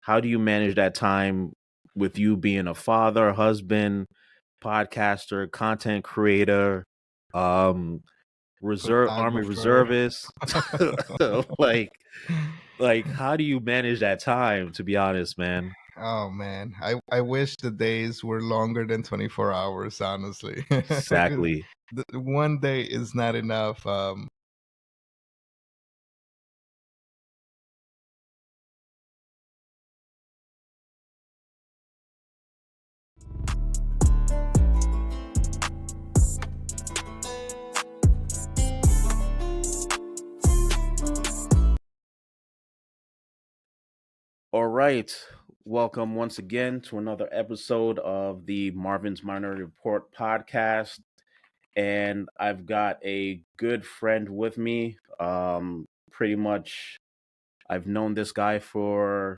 how do you manage that time with you being a father, husband, podcaster, content creator, um, Army Photographer. reservist? like, like, how do you manage that time? To be honest, man. Oh man, I wish the days were longer than 24 hours, honestly. 'Cause Exactly. one day is not enough. All right. Welcome once again to another episode of the Marvin's Minority Report podcast. And I've got a good friend with me. Pretty much I've known this guy for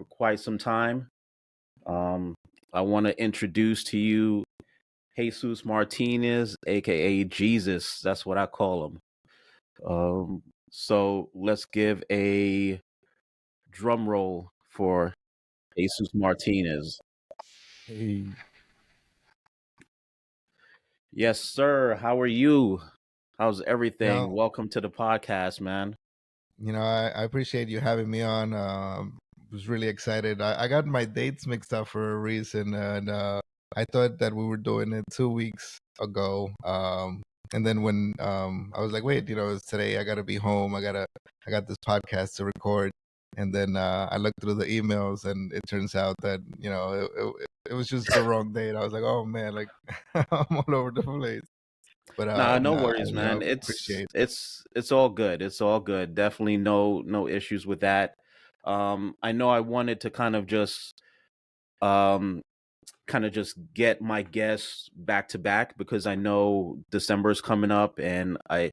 quite some time. Um, I want to introduce to you Jesus Martinez, aka Jesus. That's what I call him. So let's give a drum roll for Jesus Martinez. Hey. Yes, sir. How are you? How's everything? No, Welcome to the podcast, man. I appreciate you having me on. Was really excited. I got my dates mixed up for a reason, and I thought that we were doing it 2 weeks ago. And then when I was like, wait, it's today. I gotta be home. I got this podcast to record. And then I looked through the emails, and it turns out that it was just the wrong date. I was like, oh man, like I'm all over the place. But Nah, no nah, worries, man. appreciate. It's all good. It's all good. Definitely no issues with that. I know I wanted to um kind of just get my guests back to back because I know December's coming up, and I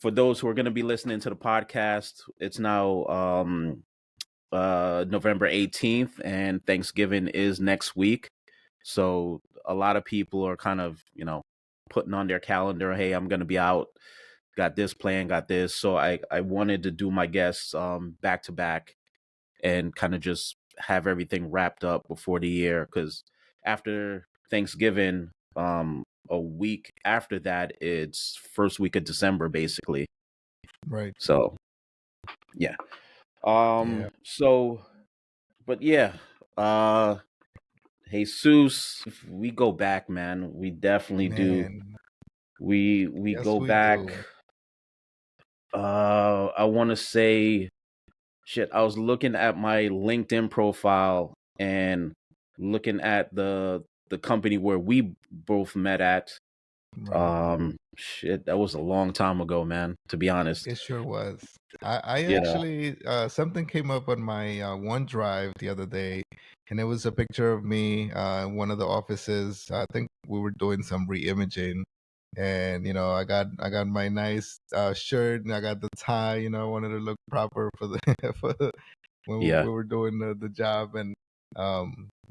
for those who are going to be listening to the podcast, it's now November 18th, and Thanksgiving is next week. So a lot of people are kind of, putting on their calendar, hey, I'm going to be out, got this plan, got this. So I wanted to do my guests back to back and kind of just have everything wrapped up before the year, cuz after Thanksgiving, a week after that, it's first week of December basically. Right. So, yeah. Yeah. So but yeah, uh Jesus, if we go back, man. We definitely do. Man, We yes, go we back. do. I want to say, shit. I was looking at my LinkedIn profile and looking at the company where we both met at. Right. Shit, that was a long time ago, man. To be honest, It sure was. I you know. actually, something came up on my OneDrive the other day, and it was a picture of me in one of the offices. I think we were doing some re-imaging, and I got my nice shirt, and I got the tie. I wanted to look proper for the for the, when Yeah, we were doing the job, and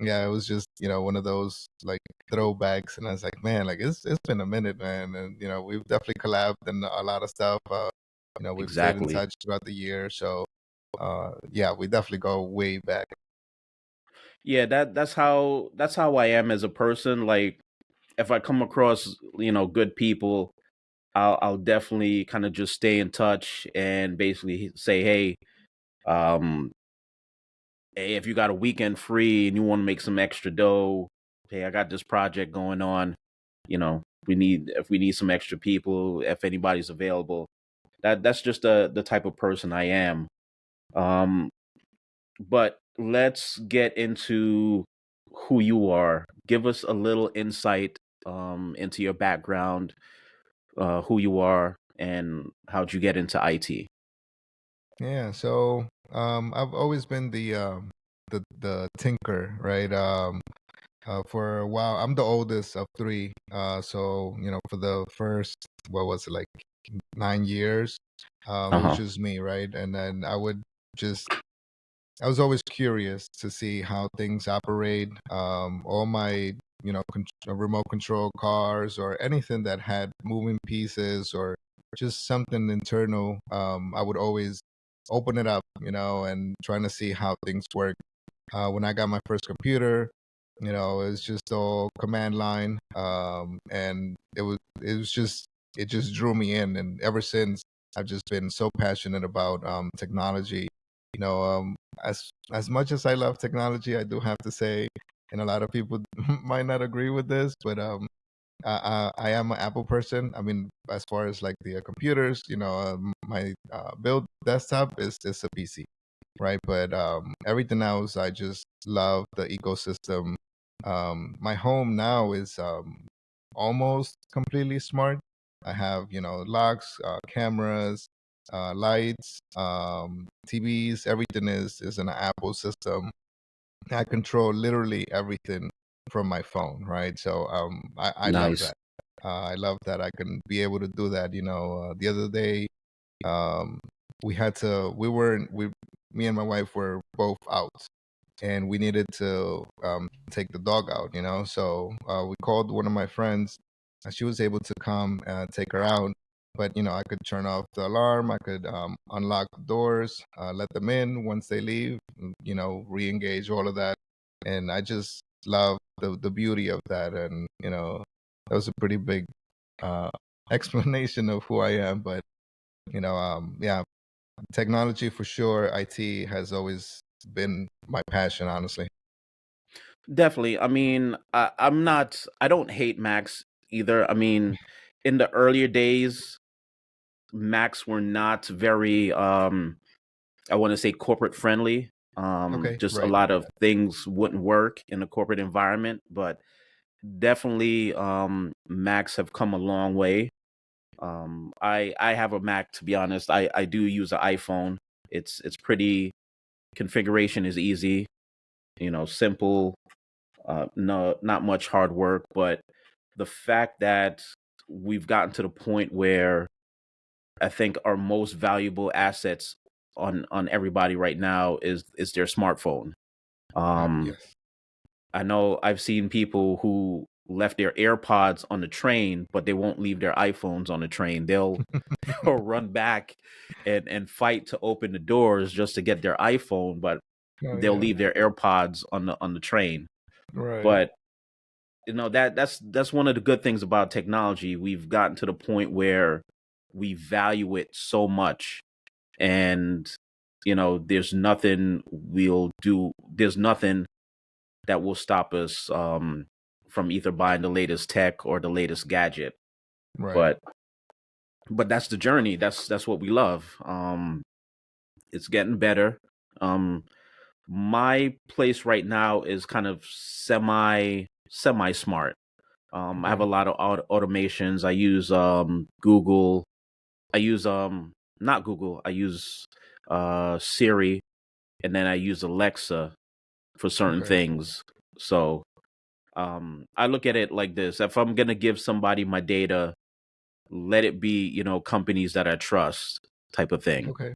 yeah, it was just one of those like throwbacks, and I was like, man, like it's been a minute, man, and we've definitely collabed and a lot of stuff. We've stayed in exactly. touch throughout the year, so yeah, we definitely go way back. Yeah, that's how I am as a person. Like, if I come across good people, I'll definitely kind of just stay in touch and basically say, um, hey, if you got a weekend free and you want to make some extra dough, hey, I got this project going on. We need some extra people if anybody's available. That's just the type of person I am. Um, but let's get into who you are. Give us a little insight into your background, who you are, and how'd you get into IT. Yeah, so I've always been the tinker, right? For a while, I'm the oldest of three. So for the first, what was it, like 9 years, it was Uh-huh. just me, right? And then just I was always curious to see how things operate. All my remote control cars or anything that had moving pieces or just something internal, I would always open it up, and trying to see how things work. When I got my first computer, it's just all command line, and it just drew me in, and ever since I've just been so passionate about technology. You know, as much as I love technology, I do have to say, and a lot of people might not agree with this, but I am an Apple person. I mean, as far as like the computers, my build desktop is a PC, right? But everything else, I just love the ecosystem. My home now is almost completely smart. I have locks, cameras, lights, TVs. Everything is an Apple system. I control literally everything from my phone, right? So I love Nice. that. I love that I can be able to do that. The other day, um, me and my wife were both out, and we needed to take the dog out. So we called one of my friends. She was able to come and take her out, but I could turn off the alarm. I could unlock the doors, let them in once they leave. Re-engage all of that, and I just love the beauty of that. And that was a pretty big uh, explanation of who I am. But yeah, technology for sure. IT has always been my passion, honestly. Definitely. I mean, I'm not. I don't hate Macs either. I mean, in the earlier days, Macs were not very. I want to say corporate friendly. Okay, Just a right, lot of things wouldn't work in a corporate environment, but definitely, Macs have come a long way. I have a Mac, to be honest. I do use an iPhone. It's pretty. Configuration is easy. Simple. No, not much hard work, but the fact that we've gotten to the point where I think our most valuable assets on everybody right now is their smartphone. Um, yes. I know I've seen people who left their AirPods on the train, but they won't leave their iPhones on the train. They'll run back and fight to open the doors just to get their iPhone, but Oh they'll yeah, leave their AirPods on the train. right, But that's one of the good things about technology. We've gotten to the point where we value it so much, and there's nothing that will stop us from either buying the latest tech or the latest gadget. right. But that's the journey. That's what we love. It's getting better. um my place right now is kind of semi smart. I have a Okay, lot of automations. I use Google. I use not Google. I use Siri, and then I use Alexa for certain okay, things. So I look at it like this: if I'm gonna give somebody my data, let it be companies that I trust, type of thing. okay,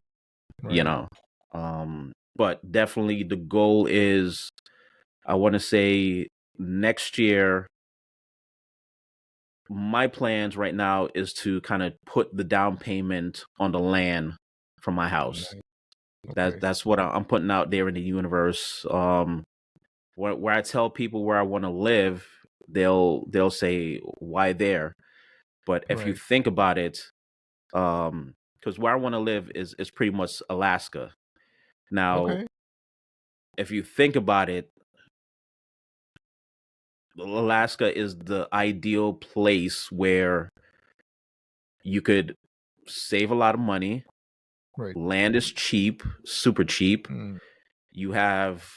You right, know, but definitely the goal is, I want to say, next year. My plans right now is to kind of put the down payment on the land for my house. nice. That Okay, that's what I'm putting out there in the universe. Where I tell people where I want to live, they'll say, "Why there?" But if you right, think about it, because where I want to live is pretty much Alaska. Now, okay, if you think about it, Alaska is the ideal place where you could save a lot of money. right. Land is cheap, super cheap. Mm, You have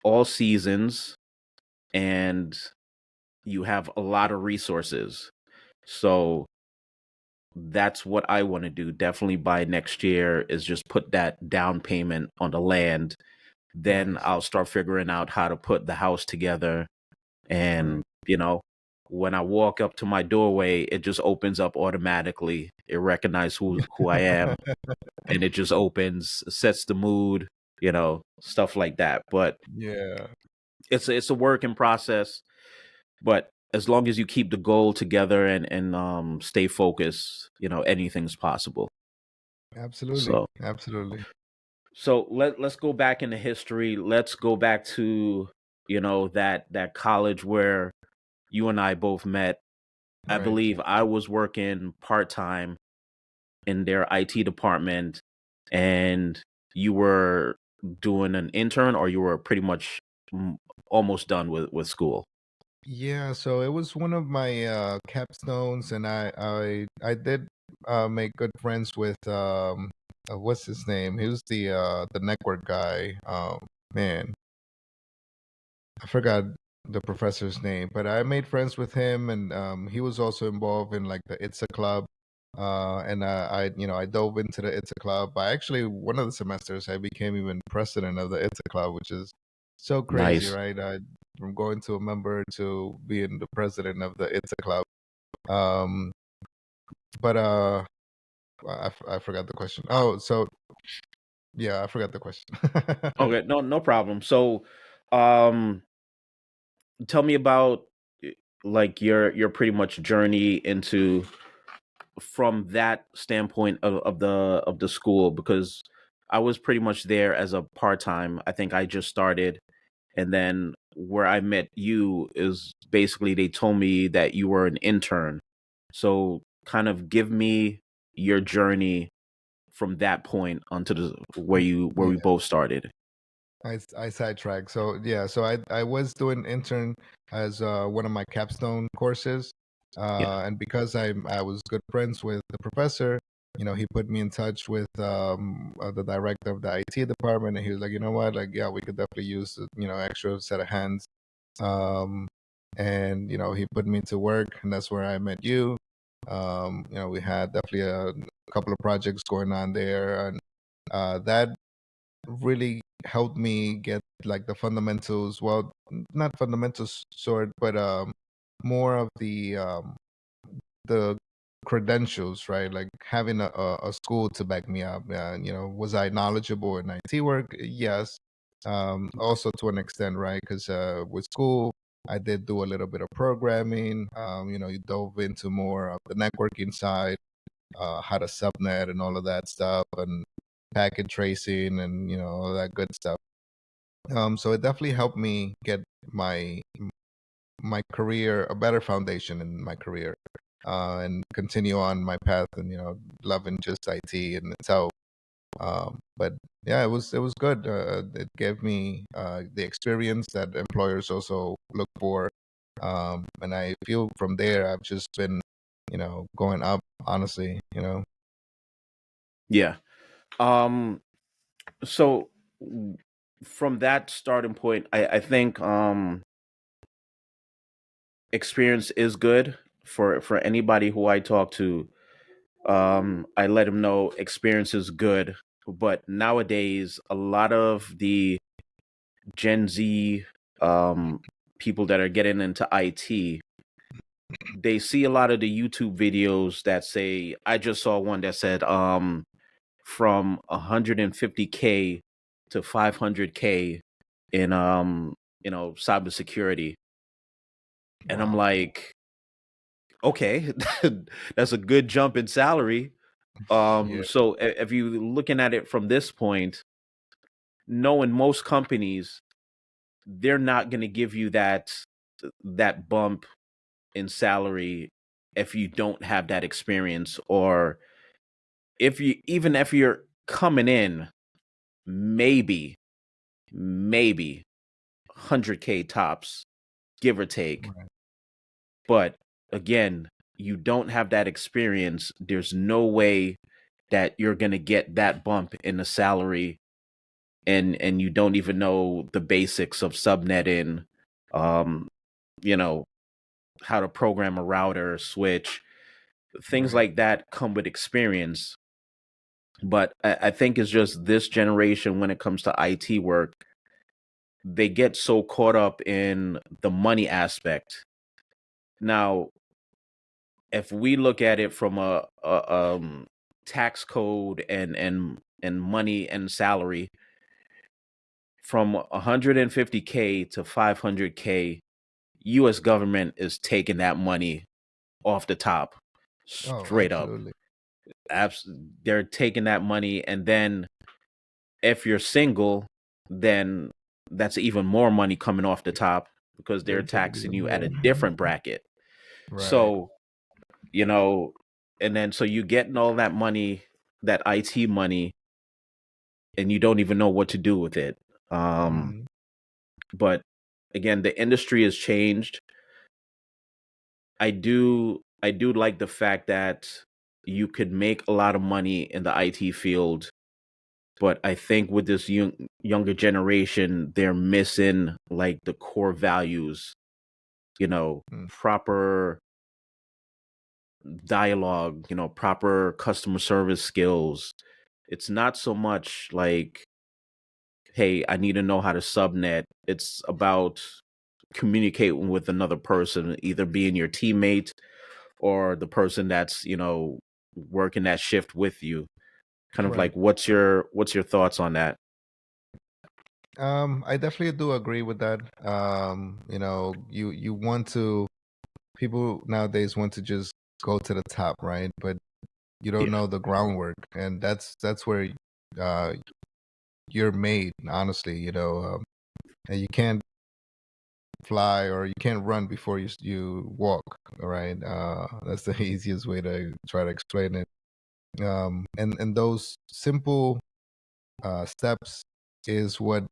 all seasons, and you have a lot of resources. So that's what I want to do. Definitely by next year is just put that down payment on the land. Then nice. I'll start figuring out how to put the house together. Right. And, when I walk up to my doorway, it just opens up automatically. It recognizes who I am, and it just opens, sets the mood, stuff like that. But Yeah, it's a work in process. But as long as you keep the goal together and stay focused, anything's possible. absolutely, So absolutely. So let's go back into history. Let's go back to, that college where you and I both met. I Right. believe I was working part-time in their IT department, and you were doing an intern, or you were pretty much mm, almost done with school. Yeah, so it was one of my capstones, and I did make good friends with what's his name? He was the network guy. Man, I forgot the professor's name, but I made friends with him, and he was also involved in like the It's a Club. And I dove into the It's a Club. I actually, one of the semesters, I became even president of the It's a Club, which is so crazy, Nice. right? From going to a member to being the president of the It's a Club. Um, but I forgot the question. Oh, so yeah, I forgot the question. Okay, no problem. So, um, tell me about like your pretty much journey into from that standpoint of the school, because I was pretty much there as a part-time. I think I just started, and then where I met you is basically they told me that you were an intern. So kind of give me your journey from that point onto the where we Yeah. both started. I sidetracked. So yeah, so I was doing intern as one of my capstone courses, Yeah, and because I was good friends with the professor, he put me in touch with the director of the IT department, and he was like, you know what, like yeah, we could definitely use extra set of hands, um, and he put me to work, and that's where I met you. We had definitely a couple of projects going on there, and that really helped me get like the fundamentals. Well, not fundamentals sort, but more of the credentials, right? Like having a school to back me up. Was I knowledgeable in IT work? Yes. Also to an extent, right? Because with school, I did do a little bit of programming. You dove into more of the networking side, how to subnet and all of that stuff, and packet tracing and all that good stuff. So it definitely helped me get my my career a better foundation in my career, and continue on my path, and loving just IT in itself. But yeah, it was good. It gave me the experience that employers also look for, and I feel from there I've just been going up. Honestly. yeah. Um, so from that starting point, I think experience is good for anybody who I talk to. I let them know experience is good, but nowadays a lot of the Gen Z people that are getting into IT, they see a lot of the YouTube videos that say, I just saw one that said from 150K to 500K in cybersecurity. And I'm Wow. like, okay, that's a good jump in salary. Yeah. So if you looking at it from this point, knowing most companies, they're not going to give you that bump in salary if you don't have that experience, or if you're coming in, maybe 100K tops, give or take. Right. But again, you don't have that experience. There's no way that you're going to get that bump in the salary, and you don't even know the basics of subnetting, um you know how to program a router, switch, things Right. like that come with experience. But I think it's just this generation, when it comes to IT work, they get so caught up in the money aspect. Now, if we look at it from a tax code and money and salary, from 150K to 500K, US government is taking that money off the top, Oh, straight up. absolutely. They're taking that money, and then If you're single, then that's even more money coming off the top because they're They take it taxing even you at more. a different bracket. Right. So, you know, and then so you getting all that money, that IT money, and you don't even know what to do with it. Um, Mm, but again, the industry has changed. I do like the fact that you could make a lot of money in the IT field, but I think with this younger generation, they're missing like the core values, mm, proper dialogue, proper customer service skills. It's not so much like, hey, I need to know how to subnet. It's about communicating with another person, either being your teammate or the person that's, working that shift with you. Kind of right. like what's your thoughts on that? I definitely do agree with that. You want to people nowadays want to just go to the top, right? But you don't Yeah. know the groundwork, and that's where uh, you're made. Honestly, and you can't fly or you can't run before you walk. All right, that's the easiest way to try to explain it. And those simple steps is what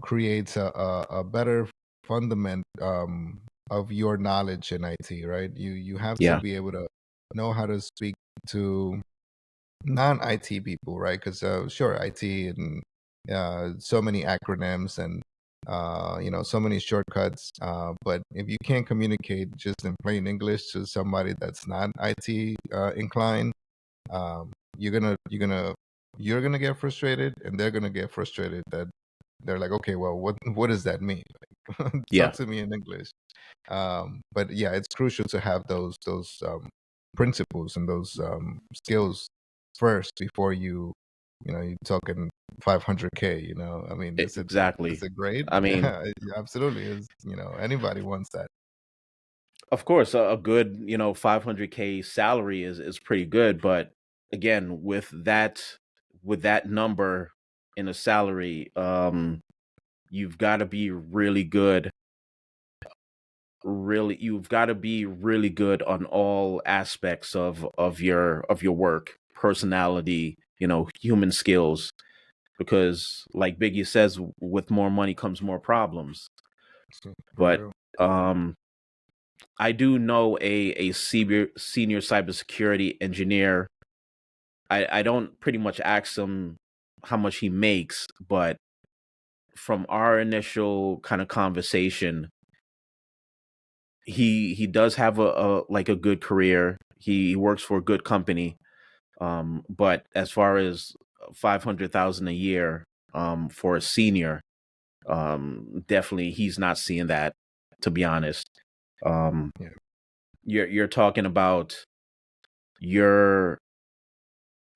creates a better fundament of your knowledge in IT, right? You have to Yeah. be able to know how to speak to non-IT people, right? Because sure, IT and so many acronyms and so many shortcuts. But if you can't communicate just in plain English to somebody that's not IT inclined, you're gonna get frustrated, and they're gonna get frustrated. That they're like, okay, well, what does that mean? Talk Yeah. to me in English. But yeah, it's crucial to have those principles and those skills first before you talking 500K. I mean, is Exactly. it great? I mean, Yeah, absolutely. Is anybody wants that? of course, a good 500K salary is pretty good, but again, with that number in a salary, you've got to be really good. Really, you've got to be really good on all aspects of your work, personality, human skills. Because, like Biggie says, with more money comes more problems. For But real. um, I do know a senior cybersecurity engineer. I don't pretty much ask him how much he makes, but from our initial kind of conversation, he does have a good career. He works for a good company. But as far as 500,000 a year for a senior, definitely he's not seeing that, to be honest. Um, Yeah. you're talking about your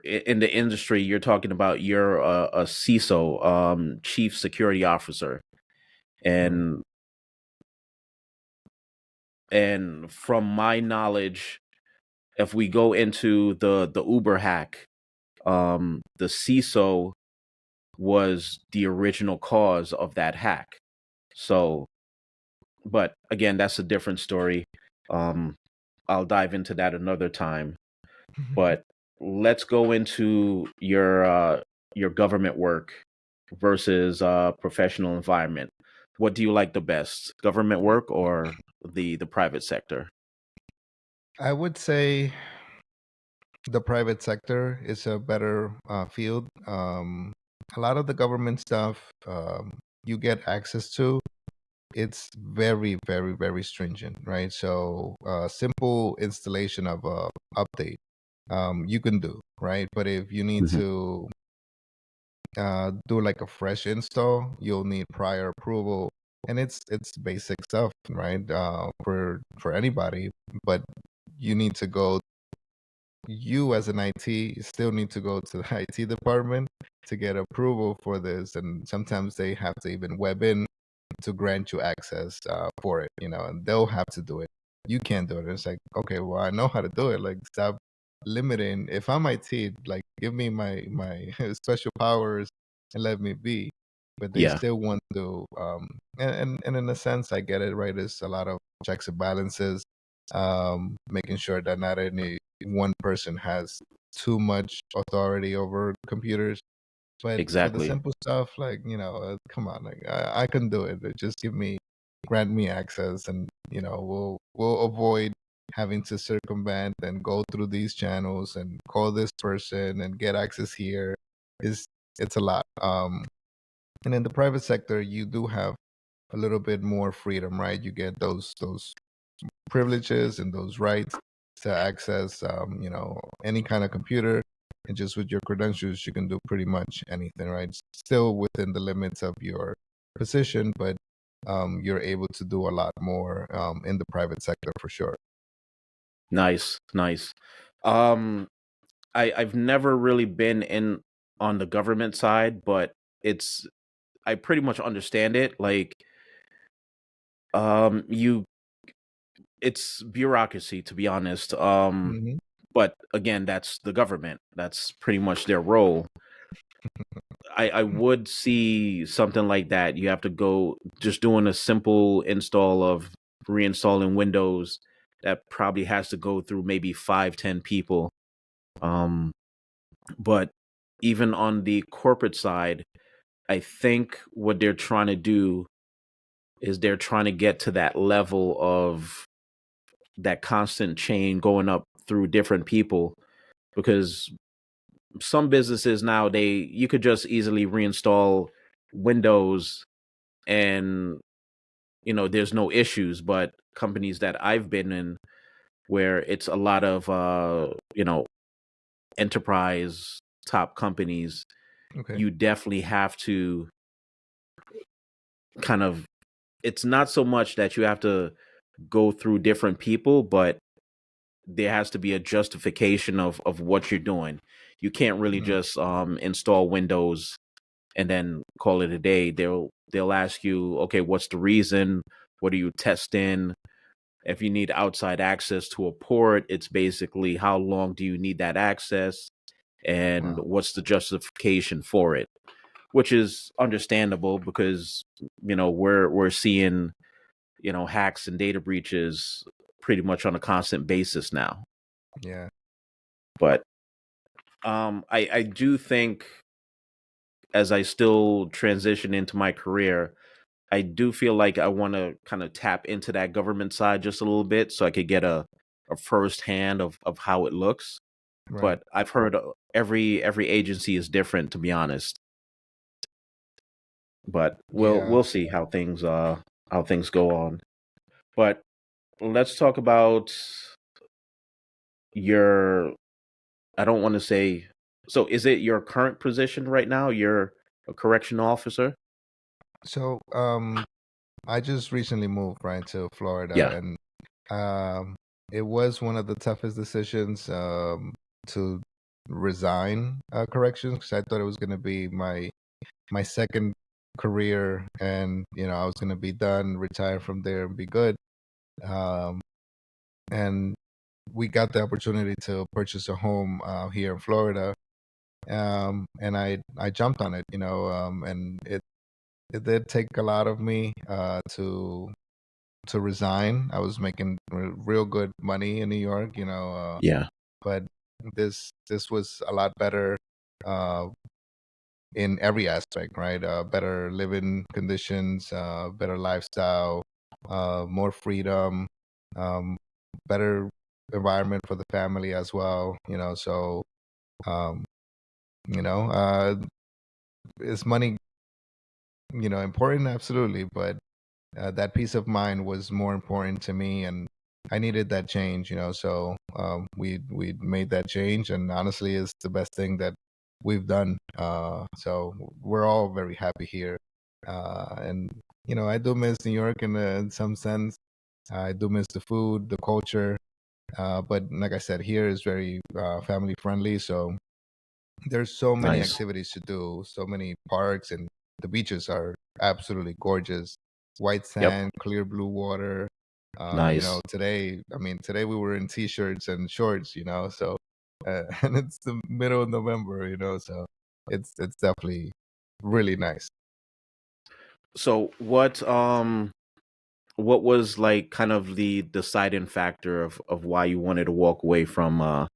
in the industry. You're talking about you're a CISO, chief security officer, Right. and from my knowledge, if we go into the Uber hack, the CISO was the original cause of that hack. So, but again, that's a different story. Um, I'll dive into that another time. But let's go into your government work versus professional environment. What do you like the best, government work or the private sector? I would say the private sector is a better field. A lot of the government stuff you get access to, it's very, very, very stringent, right? So, simple installation of a update you can do, right? But if you need Mhm. to do like a fresh install, you'll need prior approval, and it's basic stuff, right? For anybody, but you need to go you as an IT still need to go to the IT department to get approval for this, and sometimes they have to even web in to grant you access for it, and they'll have to do it. You can't do it. It's like, okay, well, I know how to do it. Like, stop limiting. If I'm IT, like, give me my special powers and let me be. But they Yeah, still want to, and in a sense, I get it, right? There's a lot of checks and balances, making sure that not any one person has too much authority over computers. But for the exactly. simple stuff, like, come on, like I can do it. Just grant me access, and we'll avoid having to circumvent and go through these channels and call this person and get access here. Is It's a lot. And in the private sector, you do have a little bit more freedom, right? You get those privileges and those rights to access, any kind of computer. And just with your credentials, you can do pretty much anything, right? Still within the limits of your position, but you're able to do a lot more in the private sector for sure. Nice, nice. Um, I've never really been in on the government side, but it's I pretty much understand it. Like, you it's bureaucracy, to be honest. Hmm. But again, that's the government. That's pretty much their role. I would see something like that. You have to go just doing a simple install of reinstalling Windows that probably has to go through maybe 5, 10 people. Um, but even on the corporate side, I think what they're trying to do is they're trying to get to that level of that constant chain going up through different people, because some businesses now, they you could just easily reinstall Windows and there's no issues. But companies that I've been in, where it's a lot of enterprise top companies, Okay. you definitely have to kind of, it's not so much that you have to go through different people, but there has to be a justification of what you're doing. You can't really Mm, just install Windows and then call it a day. They'll ask you, okay, what's the reason? What are you testing? If you need outside access to a port, it's basically how long do you need that access, and wow. what's the justification for it, which is understandable because we're seeing hacks and data breaches pretty much on a constant basis now. Yeah. But I do think, as I still transition into my career, I do feel like I want to kind of tap into that government side just a little bit so I could get a first hand of how it looks. Right. But I've heard every agency is different, to be honest. But Yeah. we'll see how things go on. But let's talk about your, I don't want to say, so is it your current position right now? You're a correctional officer? So, I just recently moved right to Florida, Yeah. and um, it was one of the toughest decisions to resign corrections, because I thought it was going to be my second career, and I was going to be done, retire from there, and be good. Um, and we got the opportunity to purchase a home here in Florida, and I jumped on it, and it did take a lot of me to resign. I was making real good money in New York, Yeah. but this was a lot better uh, in every aspect, right? Better living conditions, better lifestyle, more freedom, um, better environment for the family as well. So um, you know, uh, is money important? Absolutely, but that peace of mind was more important to me, and I needed that change. So we made that change, and honestly, it's the best thing that we've done. So we're all very happy here, and I do miss New York in some sense. I do miss the food, the culture, but like I said, here is very family friendly. So there's so many Nice. activities to do, so many parks, and the beaches are absolutely gorgeous. White Yep. sand, clear blue water. Nice. Today we were in t-shirts and shorts, so and it's the middle of November, so it's definitely really nice. So what was like kind of the deciding factor of why you wanted to walk away from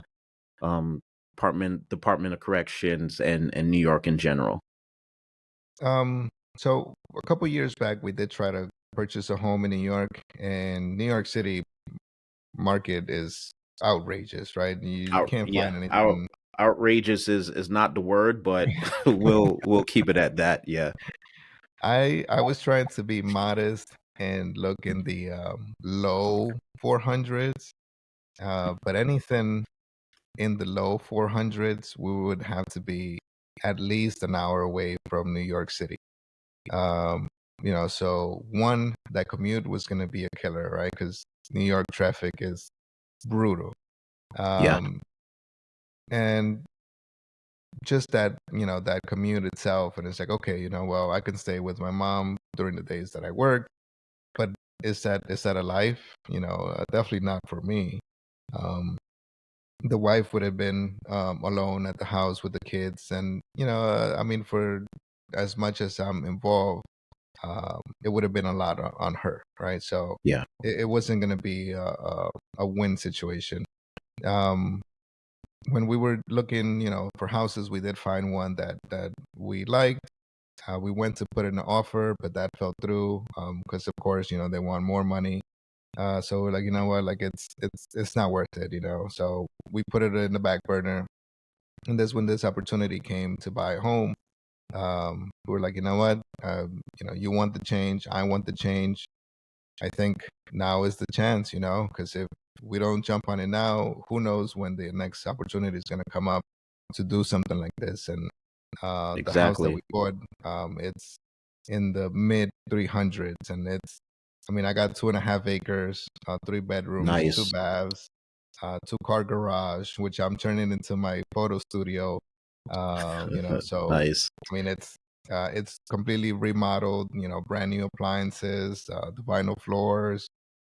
um Department of Corrections and New York in general? Um, so a couple years back, we did try to purchase a home in New York, and New York City market is outrageous, right? You can't Yeah, find anything. outrageous is not the word, but we'll keep it at that. Yeah. I was trying to be modest and look in the low 400s, but anything in the low 400s, we would have to be at least an hour away from New York City. Um, so one, that commute was going to be a killer, right? Because New York traffic is brutal. Yeah. Um, and just that, that commute itself. And it's like, okay, well, I can stay with my mom during the days that I work, but is that a life? Definitely not for me. Um, the wife would have been alone at the house with the kids, and I mean, for as much as I'm involved, it would have been a lot on her, right? So Yeah. it wasn't going to be a win situation. Um, when we were looking, for houses, we did find one that we liked. We went to put in an offer, but that fell through because, of course, they want more money. So we're like, you know what, like it's not worth it, So we put it in the back burner, and this when this opportunity came to buy a home, we were like, you know what, you want the change, I want the change. I think now is the chance, because if we don't jump on it now, who knows when the next opportunity is going to come up to do something like this. And the house that we Exactly. bought, it's in the mid 300s, and I mean, I got 2.5 acres, 3 bedrooms, two Nice. baths, 2-car garage, which I'm turning into my photo studio. So Nice. I mean, it's completely remodeled, brand new appliances, the vinyl floors.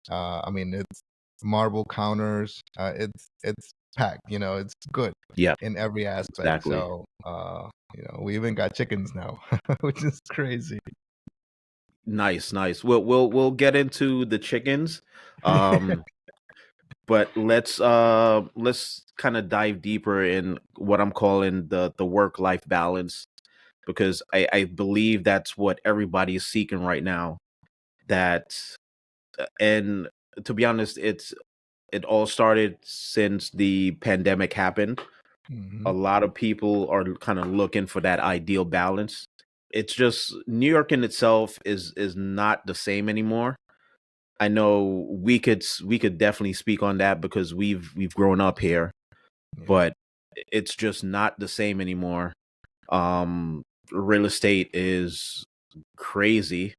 I mean, it's marble counters. It's packed. It's good Yeah, in every aspect. exactly. So, we even got chickens now, which is crazy. Nice, nice. We'll get into the chickens. Um but let's kind of dive deeper in what I'm calling the work life balance, because I believe that's what everybody is seeking right now. That and to be honest, it all started since the pandemic happened. A Hmm. lot of people are kind of looking for that ideal balance. It's just New York in itself is not the same anymore. I know we could definitely speak on that because we've grown up here, Yeah. but it's just not the same anymore. Real estate is crazy.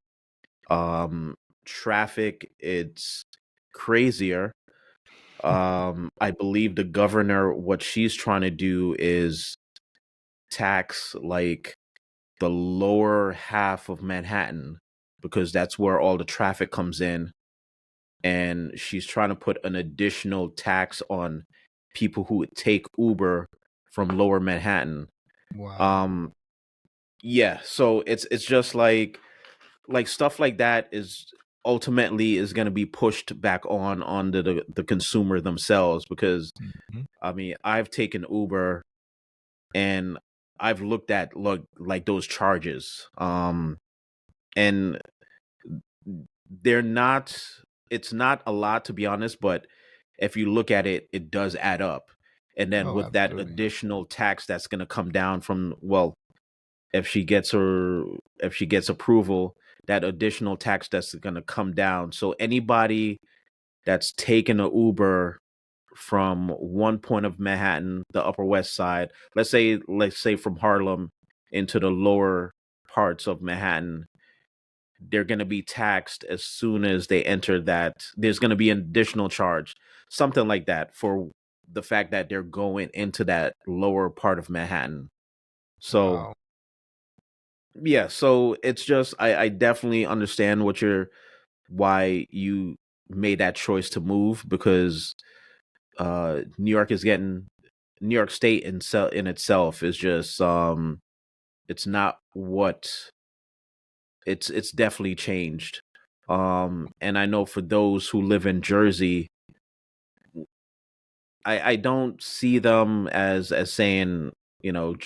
Traffic, it's crazier. I believe the governor, what she's trying to do is tax like the lower half of Manhattan because that's where all the traffic comes in, and she's trying to put an additional tax on people who would take Uber from lower Manhattan. Wow. Um yeah, so it's just like stuff like that is ultimately is going to be pushed back on the consumer themselves, because Hmm. I mean, I've taken Uber and I've looked at like those charges. And they're not it's not a lot, to be honest, but if you look at it, it does add up. And then Oh, with that absolutely. additional tax that's going to come down from, well, if she gets her if she gets approval, that additional tax that's going to come down. So anybody that's taken a Uber from one point of Manhattan, the Upper West Side, let's say from Harlem into the lower parts of Manhattan, they're going to be taxed as soon as they enter that. There's going to be an additional charge, something like that, for the fact that they're going into that lower part of Manhattan. So, Wow. yeah, so it's just I definitely understand why you made that choice to move, because New York State in itself is just it's not what it's definitely changed. And I know for those who live in Jersey, I don't see them as saying,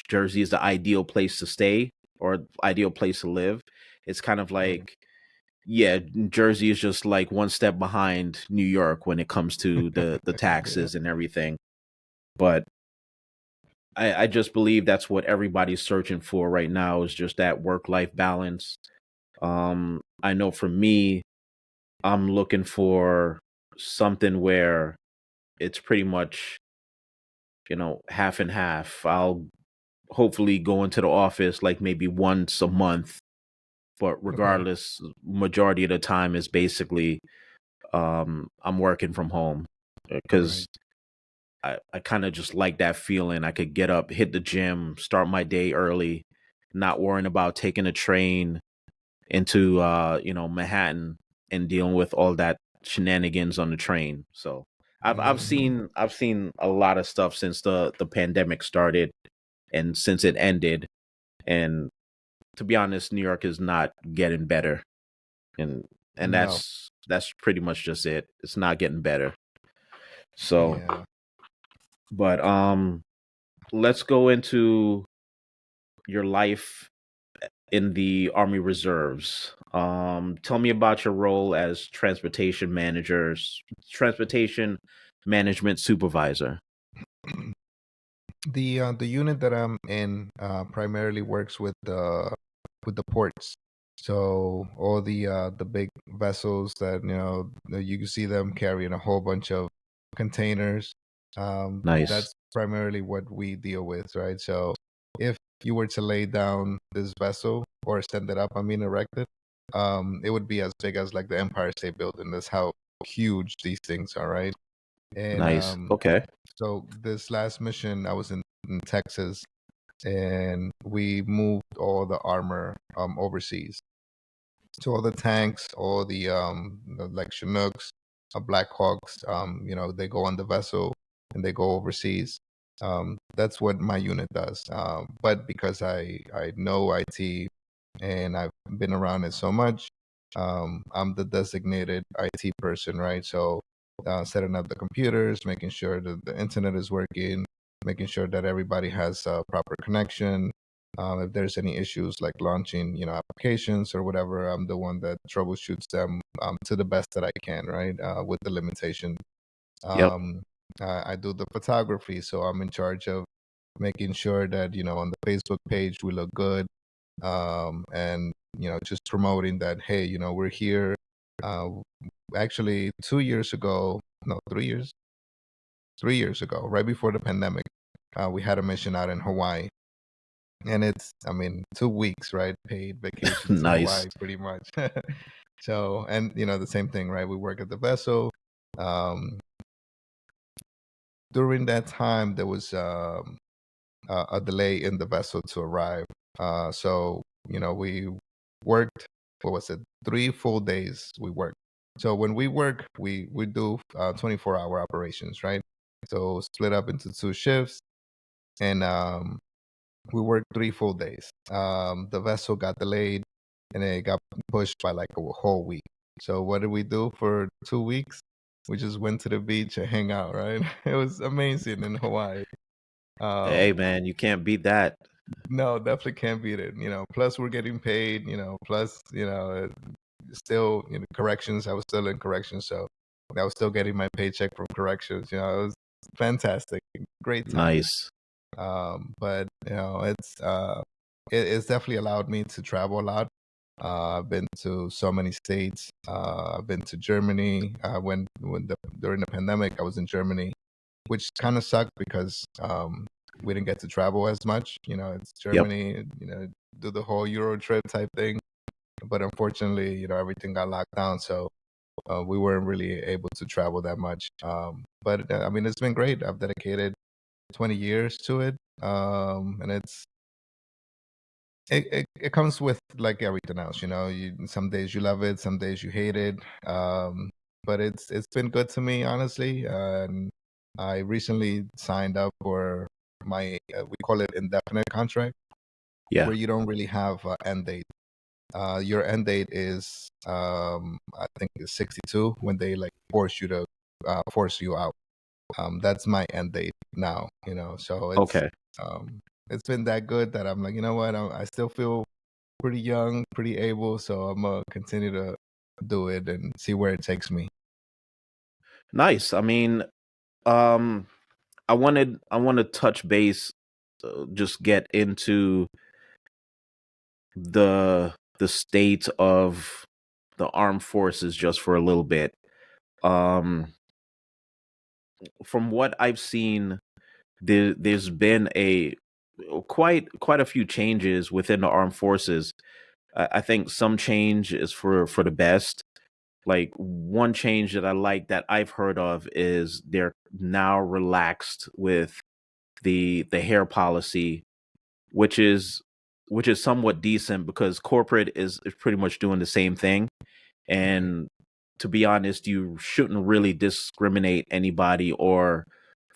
Jersey is the ideal place to stay or ideal place to live. It's kind of Right. like, yeah, Jersey is just like one step behind New York when it comes to the Yeah. taxes and everything. But I just believe that's what everybody's searching for right now is just that work life balance. I know for me, I'm looking for something where it's pretty much, half and half. I'll hopefully go into the office like maybe once a month, but Okay. regardless, majority of the time is basically I'm working from home because Right. I kind of just like that feeling. I could get up, hit the gym, start my day early, not worrying about taking a train into Manhattan and dealing with all that shenanigans on the train. So Hmm. I've seen a lot of stuff since the pandemic started and since it ended. And to be honest, New York is not getting better. And No. that's pretty much just it. It's not getting better. So Yeah. but let's go into your life in the Army Reserves. Tell me about your role as transportation management supervisor. The unit that I'm in primarily works with the ports. So all the big vessels that that you can see them carrying a whole bunch of containers. Nice, That's primarily what we deal with, right? So if you were to lay down this vessel or stand it up, I mean erect it, it would be as big as like the Empire State Building. That's how huge these things are, right? And nice. Okay, so this last mission, I was in Texas, and we moved all the armor overseas. So all the tanks, all the, like Chinooks, Black Hawks, they go on the vessel and they go overseas. That's what my unit does. But because I know IT and I've been around it so much, I'm the designated IT person, right? So setting up the computers, making sure that the internet is working, making sure that everybody has a proper connection. If there's any issues like launching, applications or whatever, I'm the one that troubleshoots them to the best that I can, right? With the limitation. yep, Um, I do the photography, so I'm in charge of making sure that on the Facebook page we look good, and just promoting that, hey, we're here. Uh, Actually, 2 years ago, no, 3 years, 3 years ago, right before the pandemic, we had a mission out in Hawaii, and it's, I mean, 2 weeks, right? Paid vacation to nice, Hawaii, pretty much. So, and the same thing, right? We work at the vessel. Um, During that time, there was a delay in the vessel to arrive. So, we worked, what was it, 3 full days we worked. So when we work, we do 24-hour operations, right? So split up into two shifts, and we worked 3 full days. The vessel got delayed, and it got pushed by like a whole week. So what did we do for 2 weeks? We just went to the beach and hang out, right? It was amazing in Hawaii. hey Um, man, you can't beat that. no, definitely can't beat it. Plus we're getting paid. Plus still corrections. I was still in corrections, so I was still getting my paycheck from corrections. It was fantastic, great time. Nice, But it's definitely allowed me to travel a lot. I've been to so many states. I've been to Germany. During the pandemic, I was in Germany, which kind of sucked because we didn't get to travel as much. It's yep, Germany. Do the whole Euro trip type thing. But unfortunately, everything got locked down, so we weren't really able to travel that much. But I mean, it's been great. I've dedicated 20 years to it, and it comes with like everything else. Some days you love it, some days you hate it. But it's been good to me, honestly. And I recently signed up for my we call it indefinite contract. Yeah. where you don't really have an end date. Your end date is, I think, it's 62 when they like force you out. That's my end date now. So Okay. um, it's been that good that I'm like, you know what, I still feel pretty young, pretty able, so I'm gonna continue to do it and see where it takes me. Nice. I mean, um, I want to touch base, just get into the state of the armed forces just for a little bit. Um, from what I've seen, there's been a quite a few changes within the armed forces. I think some change is for the best. Like one change that I like that I've heard of is they're now relaxed with the hair policy, which is which is somewhat decent because corporate is pretty much doing the same thing. Right. And to be honest, you shouldn't really discriminate anybody or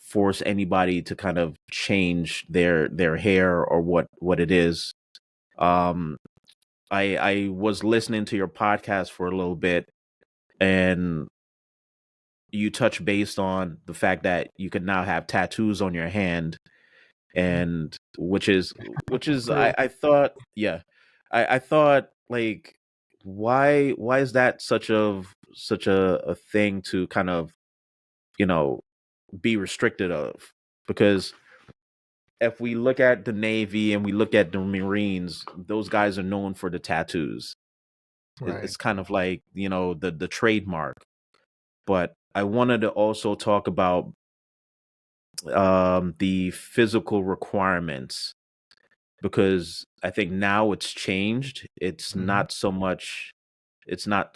force anybody to kind of change their hair or what it is. Um, I was listening to your podcast for a little bit, and you touch based on the fact that you can now have tattoos on your hand, and which is True. I thought, yeah, I thought, like, why is that such a thing to kind of, you know be restricted of? Because if we look at the Navy and we look at the Marines, those guys are known for the tattoos. Right. It's kind of like, the trademark. But I wanted to also talk about the physical requirements, because I think now it's changed. Hmm. It's not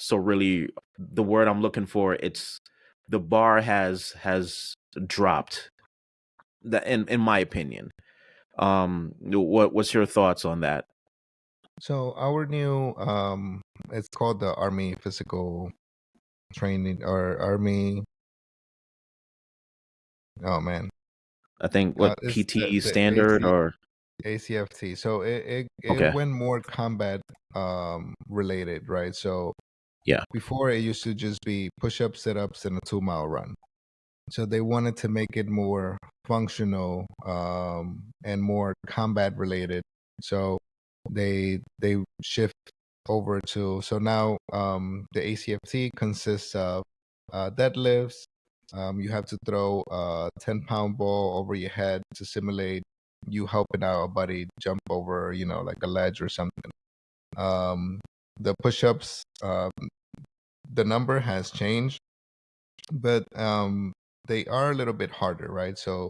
so really the word I'm looking for. It's the bar has dropped. That, in my opinion. What's your thoughts on that? So our new, it's called the Army Physical Training or Army. Oh man, I think, what, it's PT the standard, or ACFT. So it okay. went more combat related, right? So Yeah. before it used to just be push-ups, sit-ups, and a 2 mile run. So they wanted to make it more functional, and more combat related. So they shift over to, so now, the ACFT consists of deadlifts. You have to throw a 10-pound ball over your head to simulate you helping out a buddy jump over, like a ledge or something. Um, the push-ups, the number has changed, but they are a little bit harder, right? So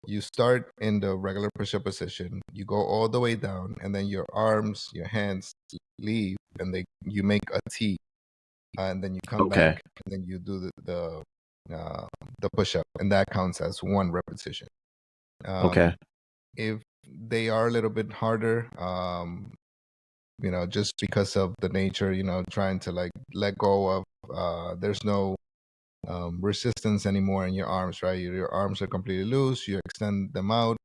you start in the regular push-up position, you go all the way down, and then your arms, your hands leave, and you make a T, and then you come back, Okay. and then you do the push-up, and that counts as one repetition. Okay. Um, if they are a little bit harder, just because of the nature, trying to like let go of, there's no resistance anymore in your arms, right? Your arms are completely loose. You extend them out.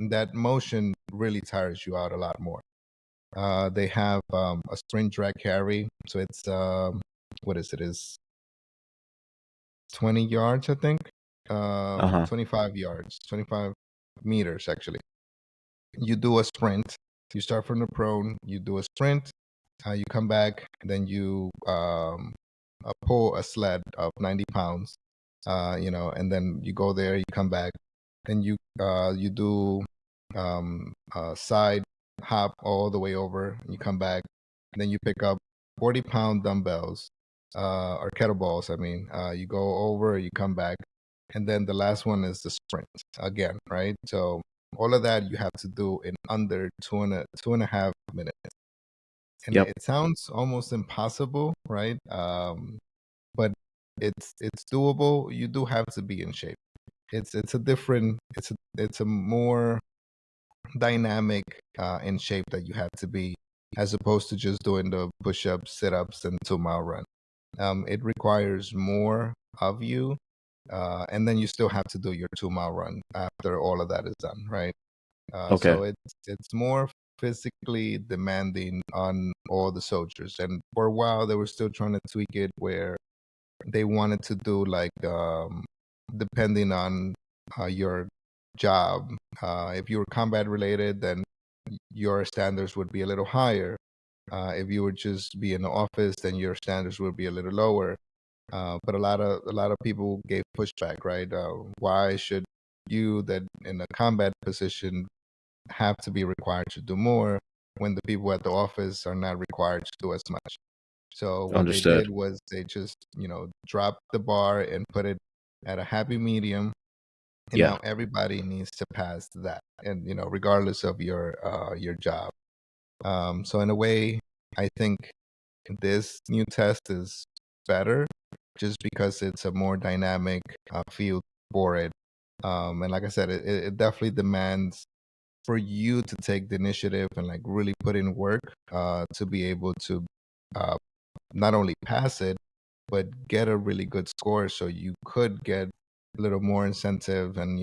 That motion really tires you out a lot more. They have a sprint drag carry, so it's what is it? Is 20 yards, I think. Uh-huh. 25 yards, 25 meters actually. You do a sprint. You start from the prone. You do a sprint. You come back, then you pull a sled of 90 pounds, and then you go there, you come back, then you do side hop all the way over, you come back, and then you pick up 40-pound dumbbells, or kettlebells. I mean, you go over, you come back, and then the last one is the sprint again, right? So all of that you have to do in under two and a half minutes, and Yep. it sounds almost impossible, right? But it's doable. You do have to be in shape. It's a different, it's a more dynamic, in shape that you have to be, as opposed to just doing the push-ups, sit-ups, and 2 mile run. It requires more of you, and then you still have to do your 2 mile run after all of that is done, right? Okay. So it's more physically demanding on all the soldiers. And for a while, they were still trying to tweak it where they wanted to do like depending on your job. If you were combat related, then your standards would be a little higher. If you would just be in the office, then your standards would be a little lower. But a lot of people gave pushback, right? Why should you that in a combat position have to be required to do more when the people at the office are not required to do as much? So what they Understood. did was they just, dropped the bar and put it at a happy medium. And Yeah. now everybody needs to pass that, and regardless of your job. So in a way, I think this new test is better just because it's a more dynamic field for it. And like I said, it definitely demands for you to take the initiative and like really put in work to be able to uh, not only pass it, but get a really good score so you could get a little more incentive and,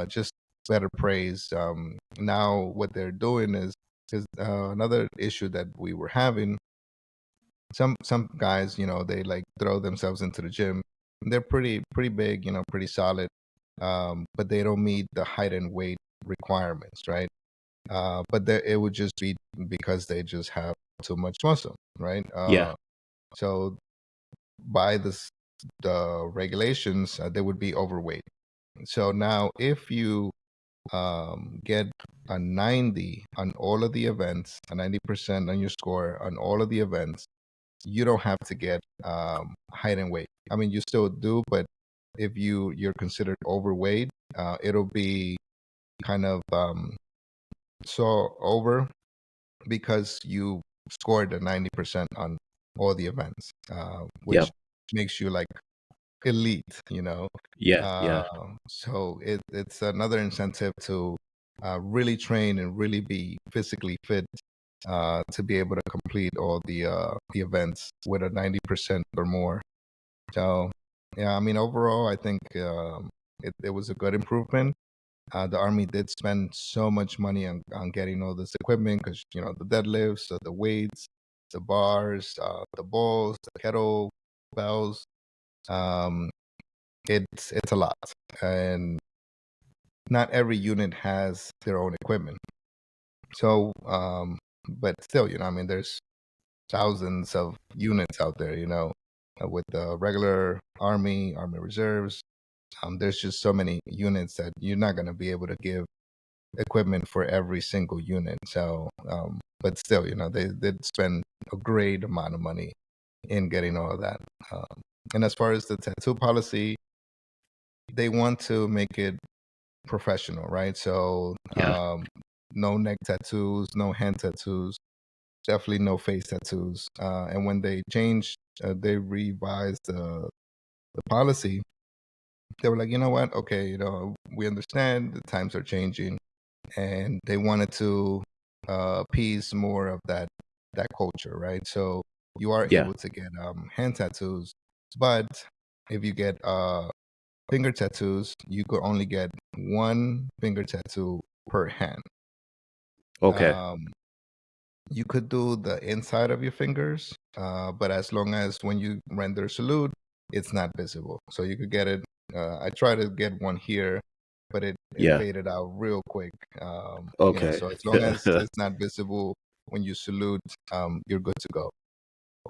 just better praise. Now, what they're doing is because another issue that we were having, some guys, they like throw themselves into the gym. They're pretty big, pretty solid, but they don't meet the height and weight requirements, right? But it would just be because they just have too much muscle, right? Yeah. So by the regulations, they would be overweight. So now, if you get a 90 on all of the events, a 90% on your score on all of the events, you don't have to get height and weight. I mean, you still do, but if you're considered overweight, it'll be kind of so over because you scored a 90% on all the events, Yeah. which makes you like elite. Yeah. Uh, Yeah. so it's another incentive to really train and really be physically fit to be able to complete all the events with a 90% or more. So yeah, I mean overall, I think it was a good improvement. The army did spend so much money on getting all this equipment because the deadlifts, the weights, the bars, the balls, the kettle bells. Um, it's a lot, and not every unit has their own equipment. So, but still, I mean, there's thousands of units out there, with the regular army reserves. There's just so many units that you're not going to be able to give equipment for every single unit. So, but still, they did spend a great amount of money in getting all of that. And as far as the tattoo policy, they want to make it professional, right? So, Yeah. no neck tattoos, no hand tattoos, definitely no face tattoos. And when they revised the policy, they were like, you know what? Okay, we understand the times are changing, and they wanted to appease more of that culture, right? So you are Yeah. able to get hand tattoos, but if you get finger tattoos, you could only get one finger tattoo per hand. Okay. Um, you could do the inside of your fingers, but as long as when you render salute, it's not visible. So you could get it. I tried to get one here, but it Yeah. faded out real quick. Okay. So as long as it's not visible when you salute, you're good to go.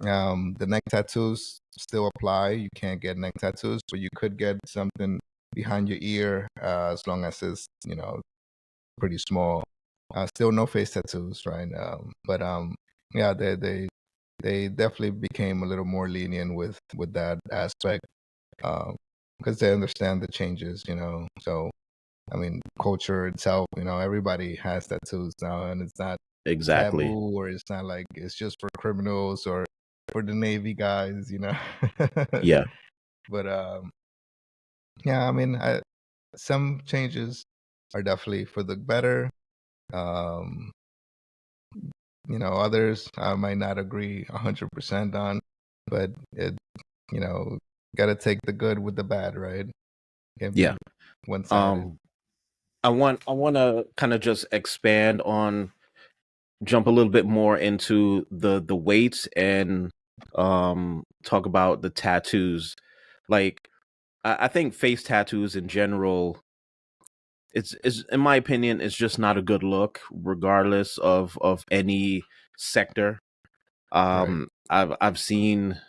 The neck tattoos still apply. You can't get neck tattoos, but you could get something behind your ear as long as it's pretty small. Still no face tattoos, right? But yeah, they definitely became a little more lenient with that aspect because they understand the changes, So I mean, culture itself, everybody has tattoos now, and it's not Exactly. taboo, or it's not like it's just for criminals or for the Navy guys. Yeah. But yeah, I mean, some changes are definitely for the better. Um, others I might not agree 100% on, but you know, got to take the good with the bad, right? Can't Yeah. be one sided. Um, I want to kind of just expand on jump a little bit more into the weights and talk about the tattoos. Like I think face tattoos in general, it's in my opinion, it's just not a good look, regardless of any sector. Right. I've seen.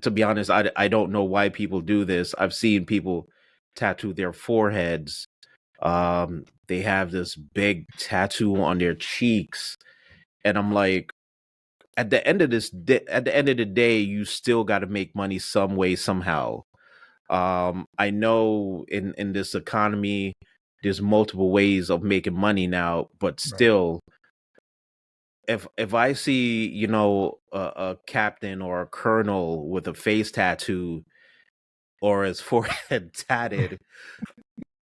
To be honest, I don't know why people do this. I've seen people tattoo their foreheads. They have this big tattoo on their cheeks, and I'm like, at the end of the day, you still got to make money some way somehow. I know in this economy, there's multiple ways of making money now, but Right. still, if I see a captain or a colonel with a face tattoo or his forehead tatted,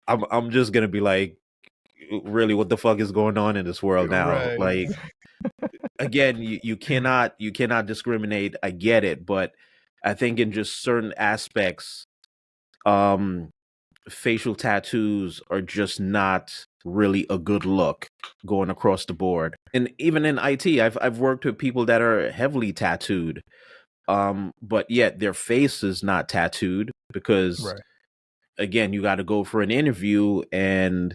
I'm just gonna be like, really, what the fuck is going on in this world now? Right. Like, again, you cannot discriminate. I get it, but I think in just certain aspects, um, facial tattoos are just not really a good look going across the board. And even in IT, I've worked with people that are heavily tattooed, but yet their face is not tattooed because Right. again, you got to go for an interview, and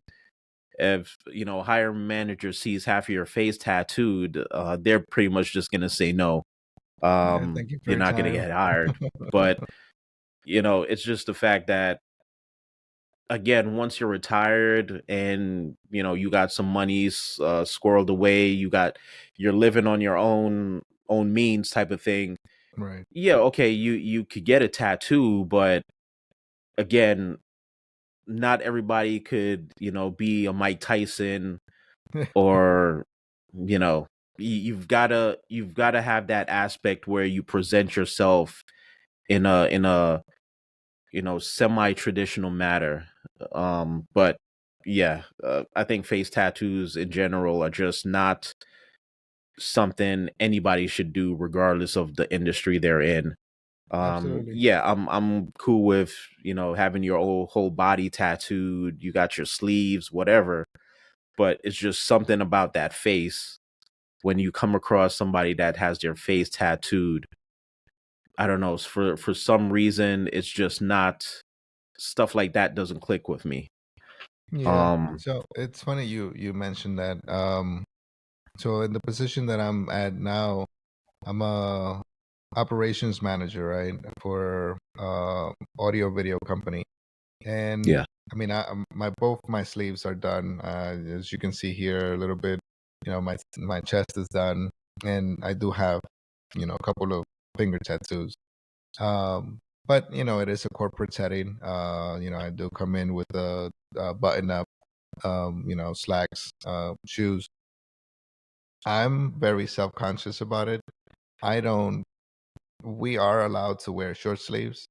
if a hiring manager sees half of your face tattooed, they're pretty much just gonna say no. Yeah. Thank you for You're your not gonna time. get hired. But it's just the fact that again, once you're retired and you got some money squirreled away, you're living on your own means type of thing. Right. Yeah, okay, you could get a tattoo, but again, not everybody could be a Mike Tyson or you know you've got to have that aspect where you present yourself in a semi-traditional manner. But yeah, I think face tattoos in general are just not something anybody should do regardless of the industry they're in. Absolutely. Yeah, I'm cool with having your whole body tattooed, you got your sleeves, whatever, but it's just something about that face when you come across somebody that has their face tattooed. I don't know, for some reason it's just not, stuff like that doesn't click with me. Yeah. Um So it's funny you mentioned that. So in the position that I'm at now, I'm a operations manager, right, for audio video company. And yeah. I mean, my both my sleeves are done. As you can see here, a little bit. My chest is done, and I do have a couple of finger tattoos. Um, but it is a corporate setting. I do come in with a button up, slacks, shoes. I'm very self conscious about it. I don't. We are allowed to wear short sleeves,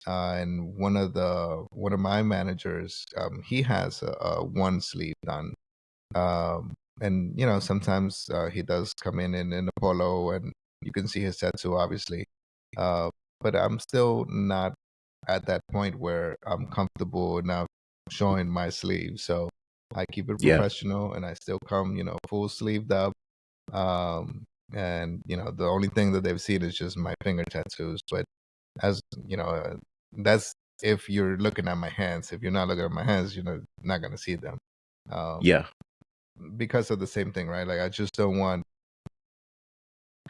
and one of my managers, he has a one sleeve done, and sometimes he does come in a polo, and you can see his tattoo, obviously. Uh, but I'm still not at that point where I'm comfortable enough showing my sleeve, so I keep it Yeah. professional, and I still come, full sleeved up. And the only thing that they've seen is just my finger tattoos, but as that's if you're looking at my hands. If you're not looking at my hands, you're not gonna see them. Um, Yeah. because of the same thing, right? Like I just don't want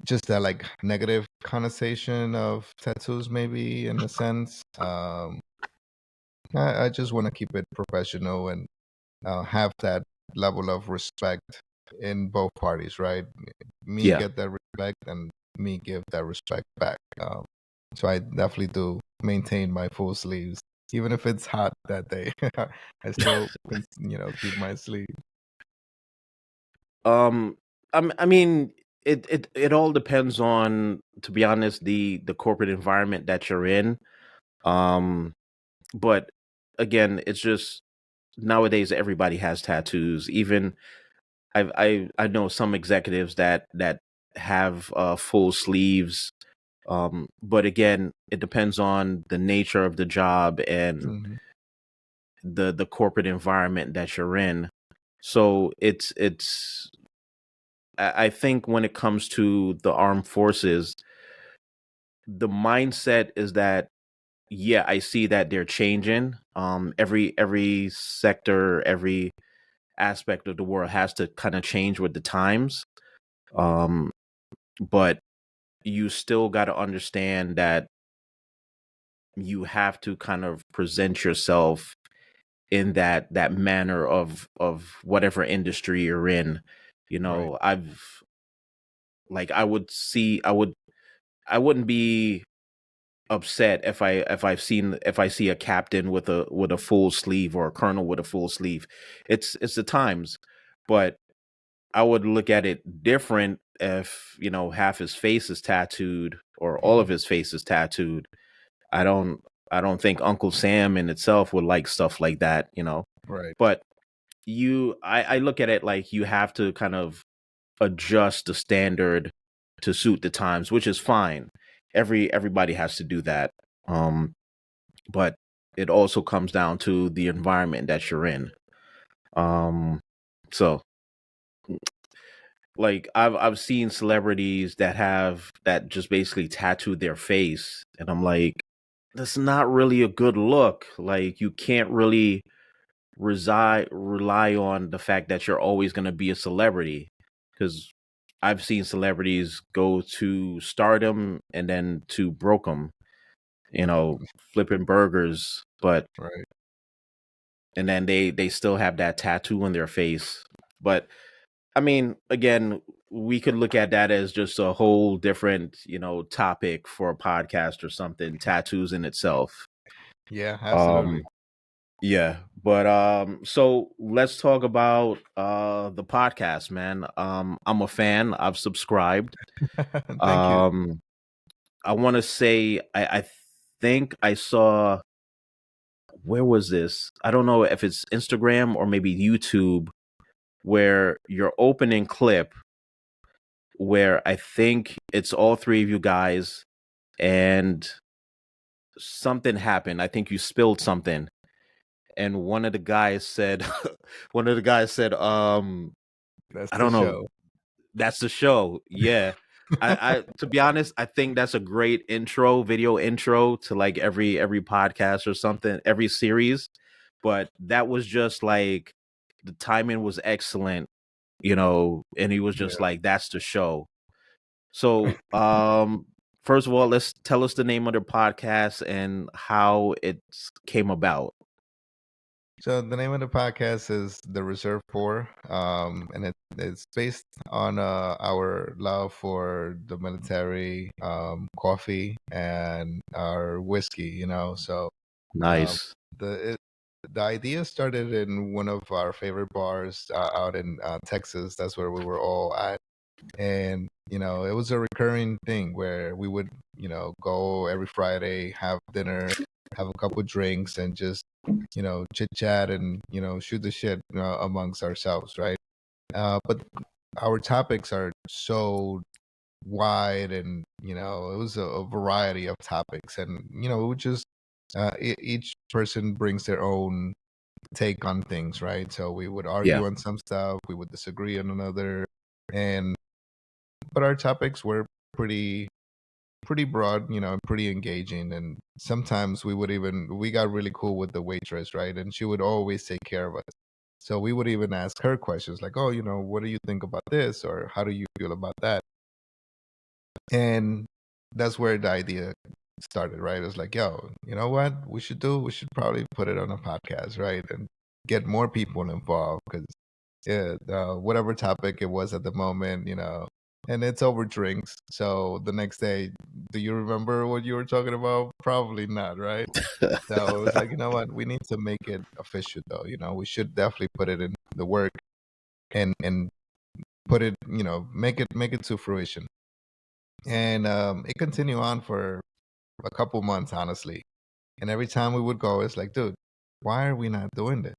just that like negative connotation of tattoos, maybe in a sense. I just want to keep it professional and have that level of respect in both parties, right? Me Yeah. get that respect and me give that respect back. So I definitely do maintain my full sleeves, even if it's hot that day. I still, keep my sleeve. um I mean, it all depends on, to be honest, the corporate environment that you're in. um but again, it's just nowadays everybody has tattoos. Even I know some executives that have full sleeves. But again, it depends on the nature of the job and Hmm. the corporate environment that you're in. So it's I think when it comes to the armed forces, the mindset is that yeah, I see that they're changing. Every sector, every aspect of the world has to kind of change with the times. Um, but you still got to understand that you have to kind of present yourself in that manner of whatever industry you're in. You Right. know, I've like I wouldn't be upset if I see a captain with a full sleeve or a colonel with a full sleeve. It's the times. But I would look at it different if, half his face is tattooed or all of his face is tattooed. I don't I don't think Uncle Sam in itself would like stuff like that. Right. But I look at it like you have to kind of adjust the standard to suit the times, which is fine. Everybody has to do that. Um, but it also comes down to the environment that you're in. Um, so like I've seen celebrities that just basically tattooed their face, and I'm like, that's not really a good look. Like you can't really rely on the fact that you're always going to be a celebrity, because I've seen celebrities go to stardom and then to brokem, flipping burgers, but Right. and then they still have that tattoo on their face. But I mean, again, we could look at that as just a whole different, topic for a podcast or something, tattoos in itself. Yeah, absolutely. Um yeah, but so let's talk about the podcast, man. I'm a fan. I've subscribed. Thank you. Um I want to say I think I saw, where was this? I don't know if it's Instagram or maybe YouTube, where your opening clip, where I think it's all three of you guys and something happened. I think you spilled something. And one of the guys said one of the guys said, That's I the don't know, show. that's the show. Yeah. I to be honest, I think that's a great video intro to like every podcast or something, every series. But that was just like the timing was excellent, and he was just Yeah. like, that's the show. So, first of all, let's tell us the name of the podcast and how it came about. So the name of the podcast is The Reserve Pour, and it's based on our love for the military, coffee, and our whiskey. So um, Nice, the it, the idea started in one of our favorite bars out in Texas. That's where we were all at, and it was a recurring thing where we would go every Friday, have dinner, have a couple drinks, and just chit chat and shoot the shit amongst ourselves, right? But our topics are so wide, and it was a variety of topics, and it would just each person brings their own take on things, right? So we would yeah, argue on some stuff, we would disagree on another, and but our topics were pretty pretty broad, and pretty engaging. And sometimes we got really cool with the waitress, right? And she would always take care of us. So we would even ask her questions like, "Oh, what do you think about this?" or "How do you feel about that?" And that's where the idea started, right? It's like, yo, you know what we should do? We should probably put it on a podcast, right? And get more people involved because, yeah, whatever topic it was at the moment, and it's over drinks. So the next day, do you remember what you were talking about? Probably not, right? So it was like, you know what? We need to make it official, though. We should definitely put it in the work and put it, make it to fruition. And it continued on for a couple months, honestly. And every time we would go, it's like, dude, why are we not doing this?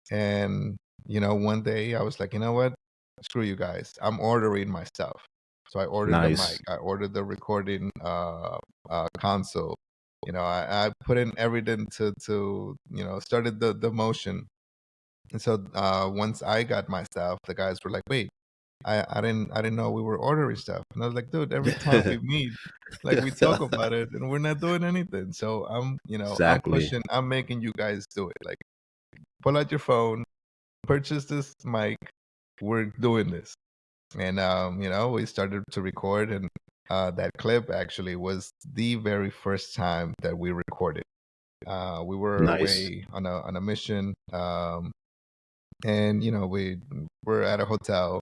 And, one day I was like, you know what? Screw you guys. I'm ordering myself. So I ordered the mic, nice. I ordered the recording console. I put in everything to started the motion. And so once I got my stuff, the guys were like, "Wait, I didn't know we were ordering stuff." And I was like, "Dude, every time we meet, like we talk about it, and we're not doing anything." So I'm Exactly. pushing, I'm making you guys do it. Like, pull out your phone, purchase this mic. We're doing this, and we started to record, and that clip actually was the very first time that we recorded. We were Nice. away on a mission, and we were at a hotel,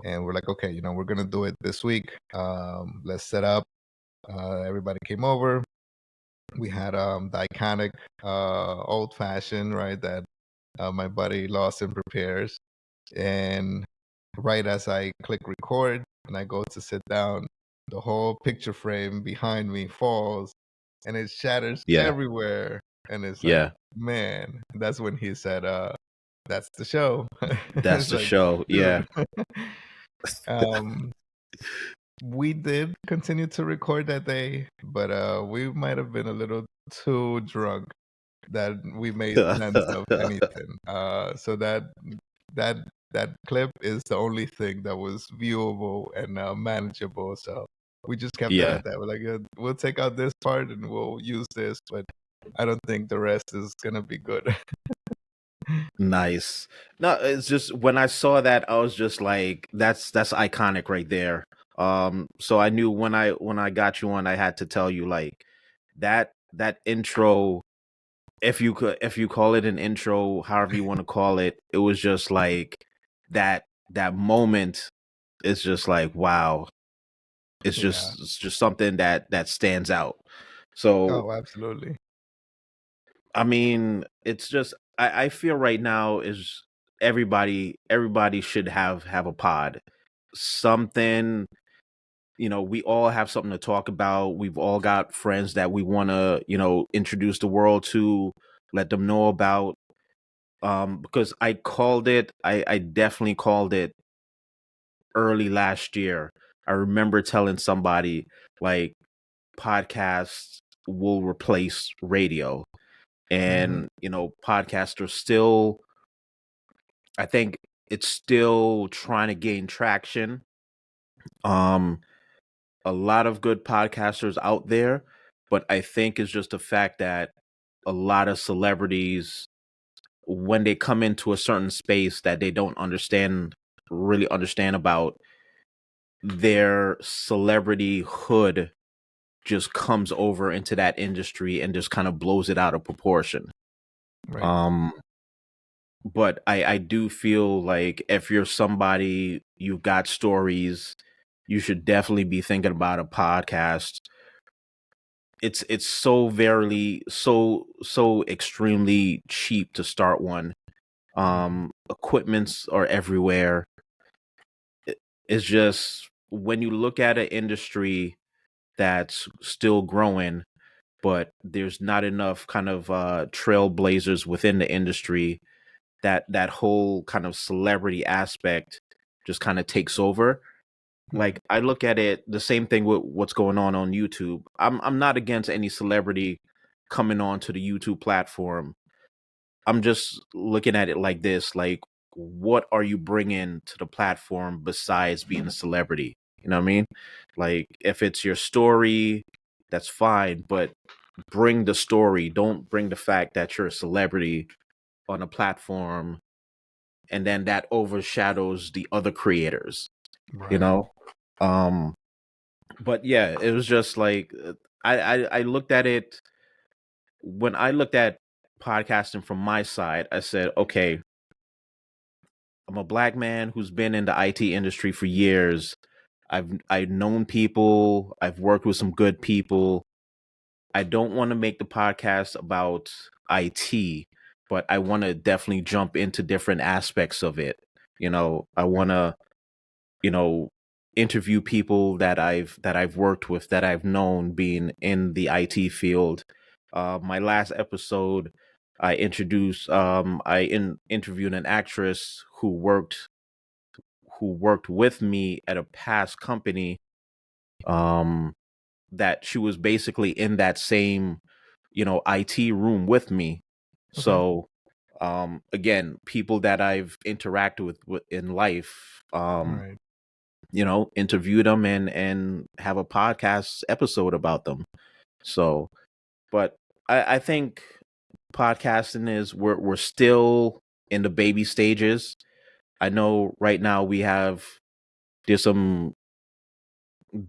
and we're like, okay, we're gonna do it this week. Let's set up. Everybody came over. We had the iconic old fashioned, right, that my buddy Lawson prepares. And right as I click record and I go to sit down, the whole picture frame behind me falls and it shatters Yeah. everywhere. And it's like, Yeah. man, that's when he said, that's the show. That's It's the like, show. dude. Yeah. um, we did continue to record that day, but we might have been a little too drunk that we made sense of anything. So that that clip is the only thing that was viewable and manageable. So we just kept it Yeah. at that. We're like, we'll take out this part and we'll use this, but I don't think the rest is gonna be good. Nice. No, it's just when I saw that, I was just like, that's iconic right there. So I knew when I got you on, I had to tell you like that intro, if you call it an intro, however you want to call it, it was just like that that moment is just like wow. Yeah. It's just something that stands out. So Oh, absolutely. I mean, it's just I feel right now is everybody should have a pod. Something, we all have something to talk about. We've all got friends that we want to, introduce the world to, let them know about. Because I definitely called it early last year. I remember telling somebody like podcasts will replace radio, Hmm. and podcasts are still, I think it's still trying to gain traction. um a lot of good podcasters out there, but I think it's just the fact that a lot of celebrities, when they come into a certain space that they don't really understand about, their celebrity hood just comes over into that industry and just kind of blows it out of proportion. Right. um but I do feel like if you're somebody, you've got stories, you should definitely be thinking about a podcast. It's so extremely cheap to start one. Hmm. Equipments are everywhere. It- it's just when you look at an industry that's still growing, but there's not enough kind of trailblazers within the industry, that whole kind of celebrity aspect just kind of takes over. Right. Like I look at it the same thing with what's going on YouTube. I'm not against any celebrity coming on to the YouTube platform. I'm just looking at it like this, like what are you bringing to the platform besides being a celebrity? You know what I mean? Like if it's your story, that's fine, but bring the story. Don't bring the fact that you're a celebrity on a platform and then that overshadows the other creators, you Right. know? Um but yeah, it was just like I looked at it when I looked at podcasting from my side. I said, okay, I'm a black man who's been in the IT industry for years. I've known people. I've worked with some good people. I don't want to make the podcast about IT, but I want to definitely jump into different aspects of it. I want to, you know, interview people that I've worked with, that I've known being in the IT field. My last episode, I interviewed an actress who worked with me at a past company, um that she was basically in that same IT room with me. Okay. So again, people that I've interacted with in life, Right. interview them and have a podcast episode about them. So, but I think podcasting is we're still in the baby stages. I know right now there's some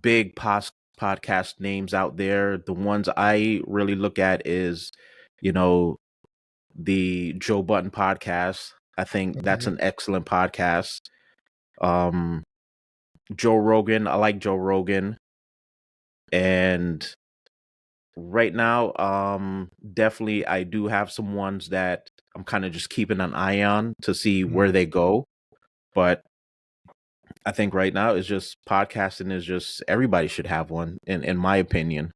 big podcast names out there. The ones I really look at is, you know, the Joe Button podcast. I think that's Okay. an excellent podcast. Um, Joe Rogan, I like Joe Rogan, and right now, definitely I do have some ones that I'm kind of just keeping an eye on to see where Mhm. they go. But I think right now is just podcasting is just everybody should have one in my opinion.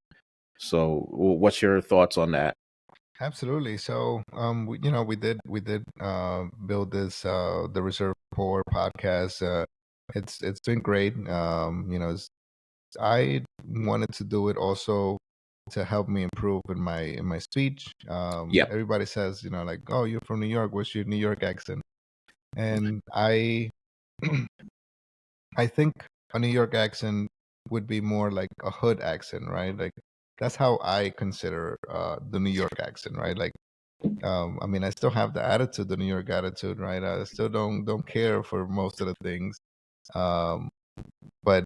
So what's your thoughts on that? Absolutely. So, we did build this the Reserve Poor podcast. It's been great. I wanted to do it also to help me improve in my speech. Yeah, Everybody says, like, oh, you're from New York. What's your New York accent? And I think a New York accent would be more like a hood accent, right? Like that's how I consider the New York accent, right? Like, I mean, I still have the attitude, the New York attitude, right? I still don't care for most of the things, um, but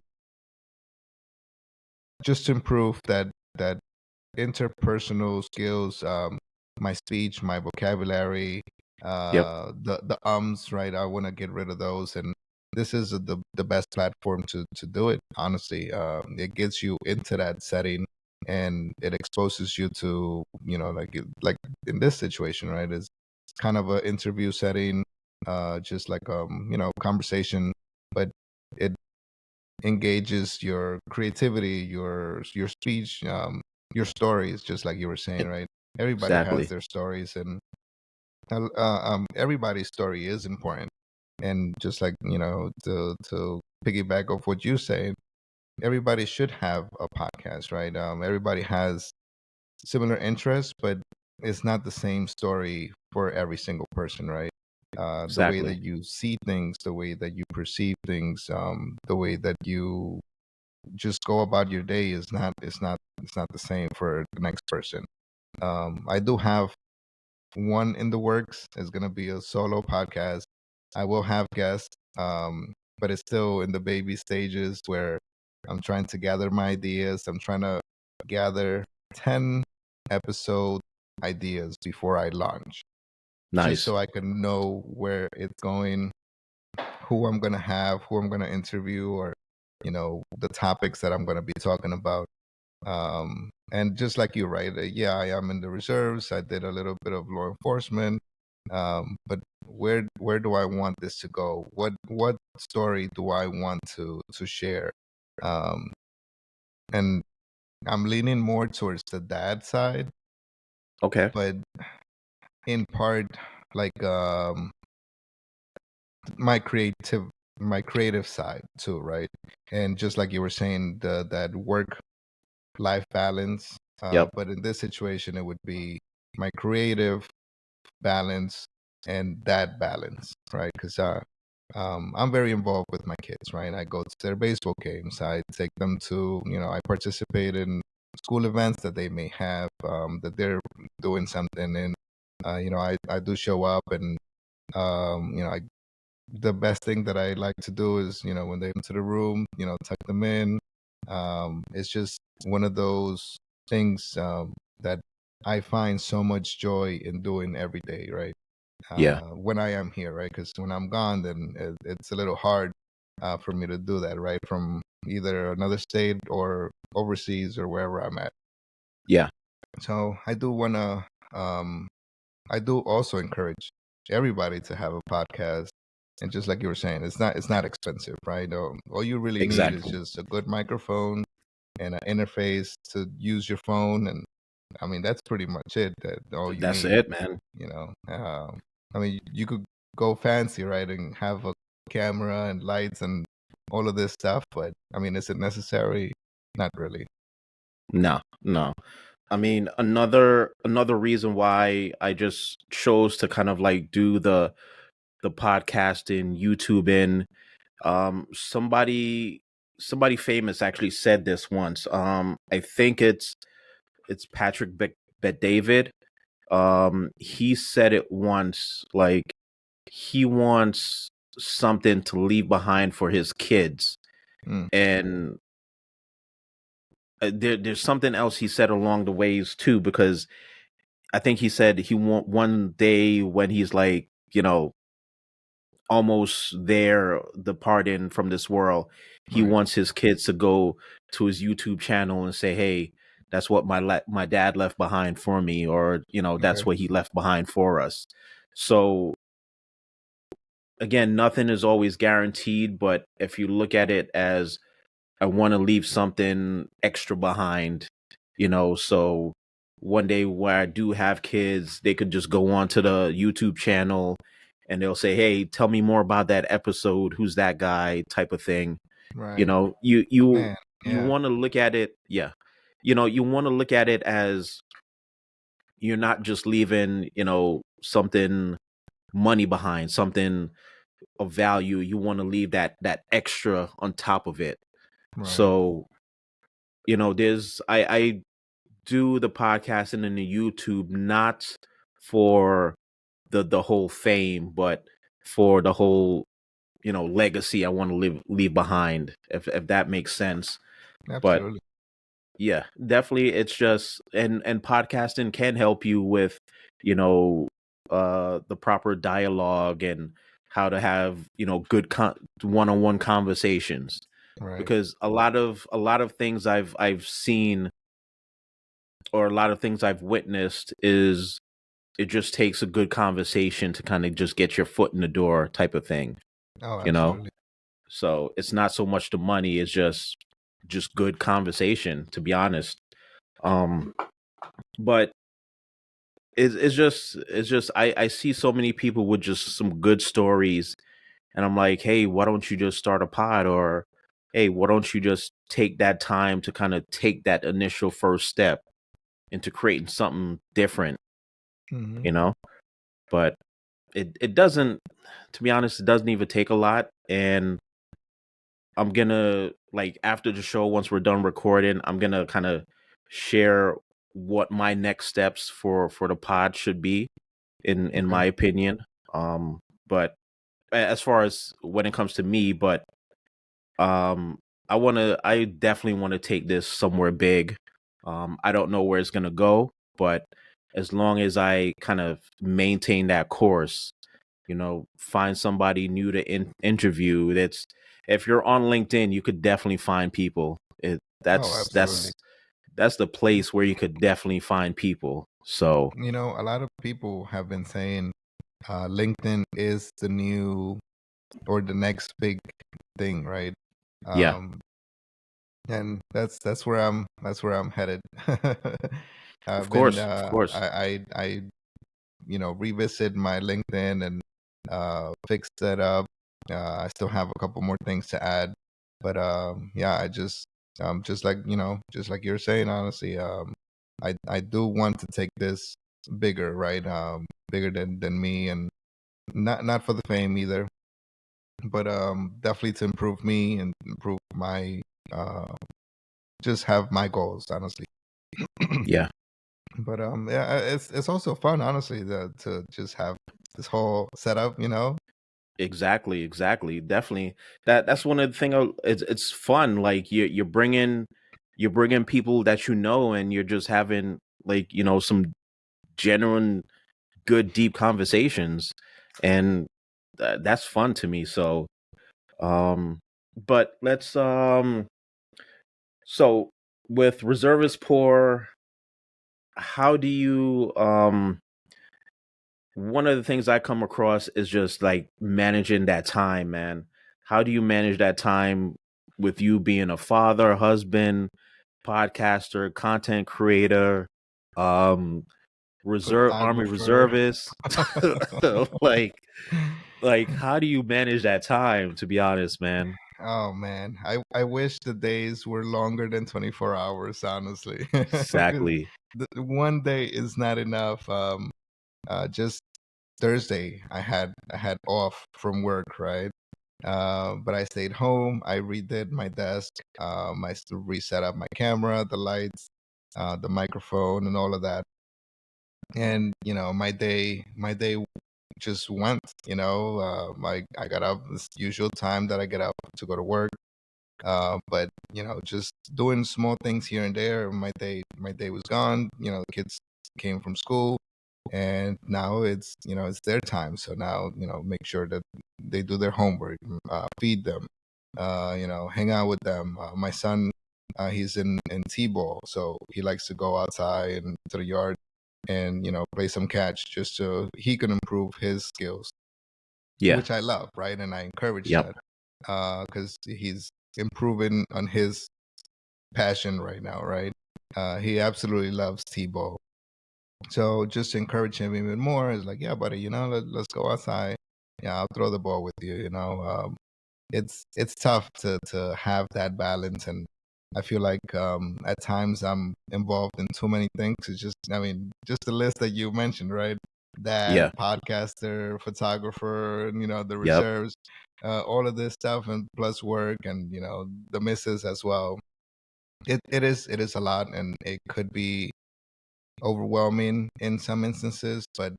just to improve that interpersonal skills, my speech, my vocabulary, yep, the ums, right? I want to get rid of those, and this is the best platform to do it. Honestly, it gets you into that setting, and it exposes you to like in this situation, right? It's kind of an interview setting, just like conversation, but it engages your creativity, your speech, your stories, just like you were saying, e- right? Everybody has exactly, their stories, and everybody's story is important. And just like to piggyback off what you say, everybody should have a podcast, right? Everybody has similar interests, but it's not the same story for every single person, right? The way exactly, that you see things, the way that you perceive things, the way that you just go about your day is not it's not the same for the next person. I do have one in the works. It's gonna be a solo podcast. I will have guests, but it's still in the baby stages where I'm trying to gather my ideas. I'm trying to gather 10 episode ideas before I launch, just nice. so I can know where it's going, who I'm gonna have, who I'm gonna interview, or the topics that I'm gonna be talking about. And just like you, right? Yeah, I am in the reserves. I did a little bit of law enforcement. But where do I want this to go? What story do I want to share? Um, and I'm leaning more towards the dad side, Okay, but in part, like my creative my creative side too, right? And just like you were saying, that work life balance. yep, But in this situation, it would be my creative balance and that balance, right? Because I'm very involved with my kids, right? I go to their baseball games. I take them to, I participate in school events that they may have, that they're doing something in. I do show up and, I the best thing that I like to do is, when they come to the room, tuck them in. It's just one of those things that I find so much joy in doing every day, right? yeah, When I am here, right? Because when I'm gone, then it's a little hard for me to do that, right? From either another state or overseas or wherever I'm at. yeah, So um, I do also encourage everybody to have a podcast. And just like you were saying, it's not expensive, right? All you really need is exactly. just a good microphone and an interface to use your phone, and I mean that's pretty much it. That all you That's need, it, man. you know. I mean, you could go fancy, right, and have a camera and lights and all of this stuff, but I mean, is it necessary? Not really. No, no. I mean, another reason why I just chose to kind of like do the podcasting, YouTube in somebody famous actually said this once. I think it's Patrick Bet David. He said it once, like he wants something to leave behind for his kids, Mm, and there's something else he said along the ways too, because I think he said he want one day when he's like, almost there, departing from this world, he right. wants his kids to go to his YouTube channel and say, "Hey, that's what my dad left behind for me," or that's Okay. what he left behind for us. So again, nothing is always guaranteed, but if you look at it as I want to leave something extra behind, so one day where I do have kids, they could just go on to the YouTube channel and they'll say, "Hey, tell me more about that episode. Who's that guy?" type of thing. Right. Man. You Yeah. want to look at it, yeah. You want to look at it as you're not just leaving, something money behind, something of value. You want to leave that extra on top of it. Right. So there's I do the podcasting and the YouTube not for the whole fame, but for the whole legacy I want to leave behind, if that makes sense. But Absolutely. yeah, definitely, it's just and podcasting can help you with you know the proper dialogue and how to have good one-on-one conversations, Right. because a lot of things I've seen, or a lot of things I've witnessed, is it just takes a good conversation to kind of just get your foot in the door type of thing, Oh, you know? absolutely. So it's not so much the money, it's just good conversation, to be honest. Um but it's just I see so many people with just some good stories, and I'm like, "Hey, why don't you just start a pod?" Or, "Hey, why don't you just take that time to kind of take that initial first step into creating something different, Hmm. you know?" But it doesn't, to be honest, it doesn't even take a lot. And I'm gonna, like, after the show, once we're done recording, I'm gonna kind of share what my next steps for the pod should be, in Okay. my opinion. But as far as when it comes to me, but um I definitely want to take this somewhere big. I don't know where it's gonna go, but as long as I kind of maintain that course, find somebody new to interview. That's If you're on LinkedIn, you could definitely find people. It Oh, absolutely. that's the place where you could definitely find people. So A lot of people have been saying LinkedIn is the new or the next big thing, right? yeah, Um, and that's where I'm headed. of I've been course, of course. revisit my LinkedIn and fix that up. I still have a couple more things to add, but yeah, I just like you're saying, honestly, I do want to take this bigger, right? Bigger than me, and not for the fame either, but definitely to improve me and improve my uh just have my goals, honestly. Yeah. But yeah, it's also fun, honestly, to just have this whole setup. Exactly, exactly. Definitely. That's one of the thing. It's fun. Like you're bringing people that and you're just having, like, some genuine, good, deep conversations, and that's fun to me. So, um, but so with Reservist Poor, how do you one of the things I come across is just like managing that time, man. How do you manage that time with you being a father, husband, podcaster, content creator, um, army Photographer. reservist? like, how do you manage that time? To be honest, man. Oh man, I wish the days were longer than 24 hours, honestly. 'Cause Exactly. one day is not enough. Just Thursday, I had off from work, right? But I stayed home. I redid my desk. Reset up my camera, the lights, the microphone, and all of that. And my day just went. I got up this usual time that I get up to go to work. But just doing small things here and there. My day was gone. The kids came from school, and now it's their time. So now make sure that they do their homework, feed them, hang out with them. My son, he's in t-ball, so he likes to go outside and to the yard and play some catch just so he can improve his skills, Yeah. which I love, right? And I encourage Yep. that because he's improving on his passion right now, right? He absolutely loves t-ball. So just to encourage him even more is like, yeah, buddy, let's go outside. Yeah, I'll throw the ball with you. It's tough to have that balance, and I feel like at times I'm involved in too many things. It's just, I mean, just the list that you mentioned, right? Dad, Yeah. podcaster, photographer, and the Yep. reserves, all of this stuff, and plus work, and the misses as well. It is a lot, and it could be overwhelming in some instances, but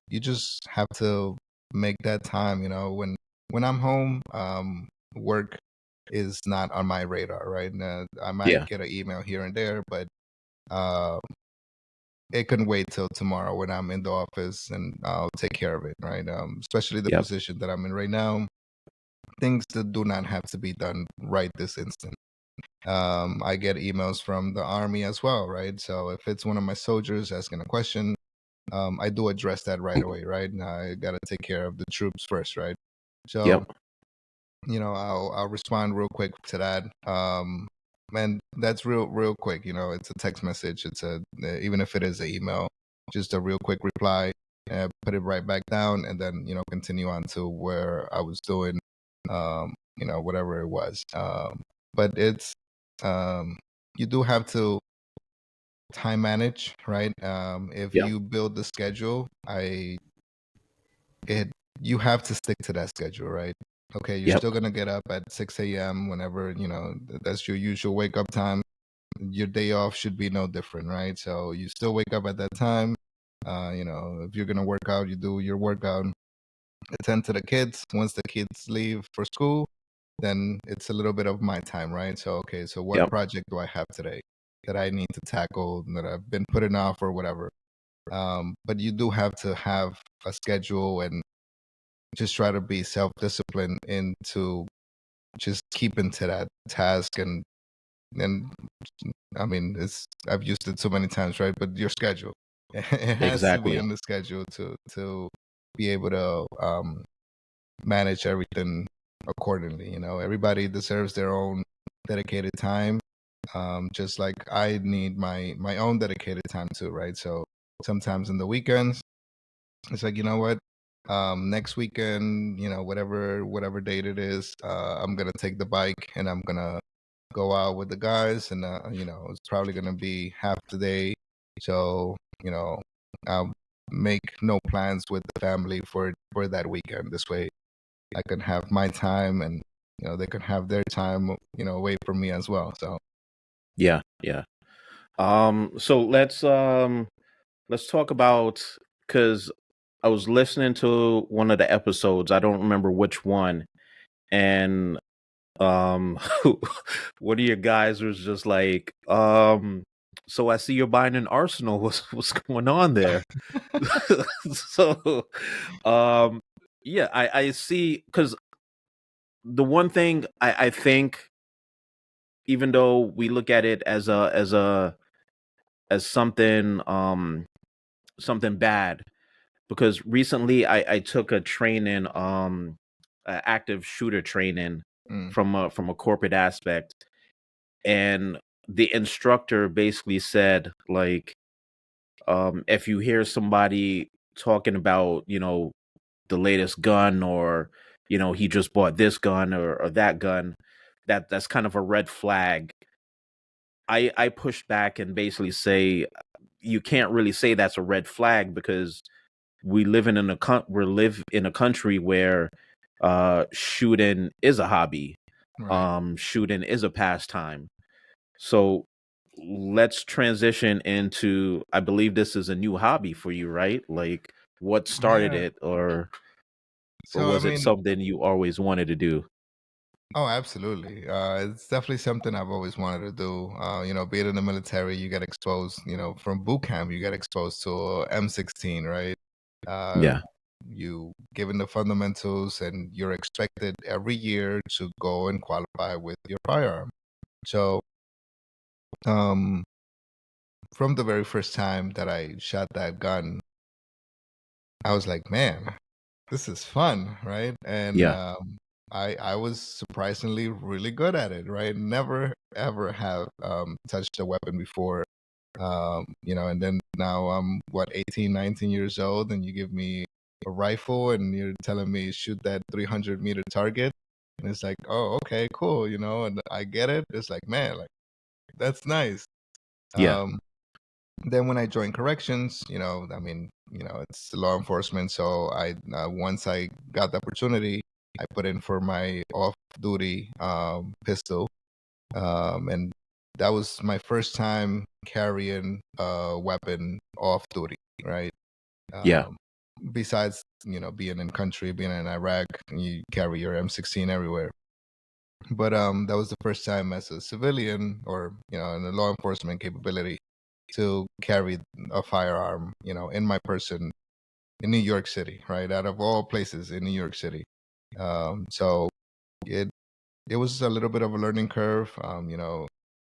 you just have to make that time. When I'm home, work is not on my radar, right? I might Yeah. get an email here and there, but uh, it can wait till tomorrow when I'm in the office, and I'll take care of it, right? Especially the Yep. position that I'm in right now, things that do not have to be done right this instant. I get emails from the army as well, right? So if it's one of my soldiers asking a question, I do address that right away, right? And I got to take care of the troops first, right? So, Yep. I'll respond real quick to that. And that's real quick. It's a text message. It's even if it is an email, just a real quick reply. Put it right back down, and then continue on to where I was doing, whatever it was. But it's you do have to time manage, right? If Yep. you build the schedule, it you have to stick to that schedule, right? Okay, you're Yep. still gonna get up at 6 a.m. whenever that's your usual wake up time. Your day off should be no different, right? So you still wake up at that time. If you're gonna work out, you do your workout. Attend to the kids. Once the kids leave for school, then it's a little bit of my time, right? So okay, so what Yep. project do I have today that I need to tackle that I've been putting off or whatever? But you do have to have a schedule and just try to be self-disciplined into just keeping to that task. And I mean, I've used it so many times, right? But your schedule, it has to be Exactly. on the schedule to be able to manage everything accordingly. Everybody deserves their own dedicated time, just like I need my own dedicated time too, right? So sometimes in the weekends, it's like, what? Next weekend, whatever date it is, I'm gonna take the bike and I'm gonna go out with the guys, and it's probably gonna be half the day. So I'll make no plans with the family for that weekend. This way, I can have my time, and they can have their time, away from me as well. So Yeah. Yeah. So let's talk about, because I was listening to one of the episodes. I don't remember which one, and um, one of your guys was just like, so I see you're buying an Arsenal. What's going on there? So, um, yeah, I see, because the one thing I think, even though we look at it as something something bad, because recently I took a training, active shooter training mm, from a corporate aspect, and the instructor basically said, like, if you hear somebody talking about, the latest gun, or he just bought this gun, or that gun, that's kind of a red flag. I push back and basically say you can't really say that's a red flag because we live in a country where shooting is a hobby. Right. Shooting is a pastime. So let's transition into, I believe this is a new hobby for you, right? Like what started Yeah. it, or So I was it mean, something you always wanted to do? oh, absolutely. It's definitely something I've always wanted to do. Being in the military, you get exposed. From boot camp, you get exposed to M16, right? Uh, Yeah. you given the fundamentals, and you're expected every year to go and qualify with your firearm. So, um, from the very first time that I shot that gun, I was like, man, this is fun, right? And Yeah. I was surprisingly really good at it, right? Never ever have touched a weapon before. And then now I'm what 18, 19 years old, and you give me a rifle, and you're telling me shoot that 300-meter target, and it's like, oh, okay, cool, and I get it. It's like, man, like that's nice. Yeah. Um, then when I joined corrections, I mean, it's law enforcement. So I once I got the opportunity, I put in for my off-duty pistol, and that was my first time carrying a weapon off-duty, right? Yeah. Um, Besides, being in country, being in Iraq, you carry your M16 everywhere. But that was the first time as a civilian, or in a law enforcement capability, to carry a firearm, in my person in New York City, right? Out of all places in New York City. So it it was a little bit of a learning curve.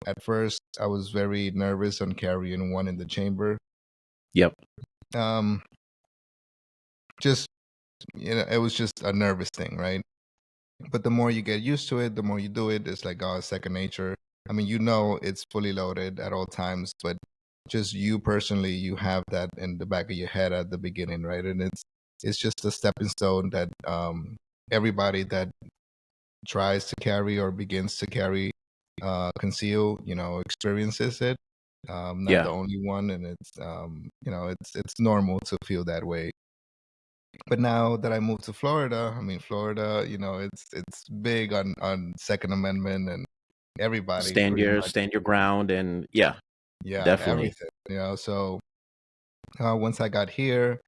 At first I was very nervous on carrying one in the chamber. Yep. Um, just it was just a nervous thing, right? But the more you get used to it, the more you do it, it's like, oh, it's second nature. I mean, it's fully loaded at all times, but just you personally, you have that in the back of your head at the beginning, right? And it's just a stepping stone that everybody that tries to carry or begins to carry conceal, experiences it. Not the Yeah. only one, and it's normal to feel that way. But now that I moved to Florida, I mean, Florida, it's big on Second Amendment, and everybody pretty much, Stand your ground, and yeah, yeah, definitely. everything. So once I got here,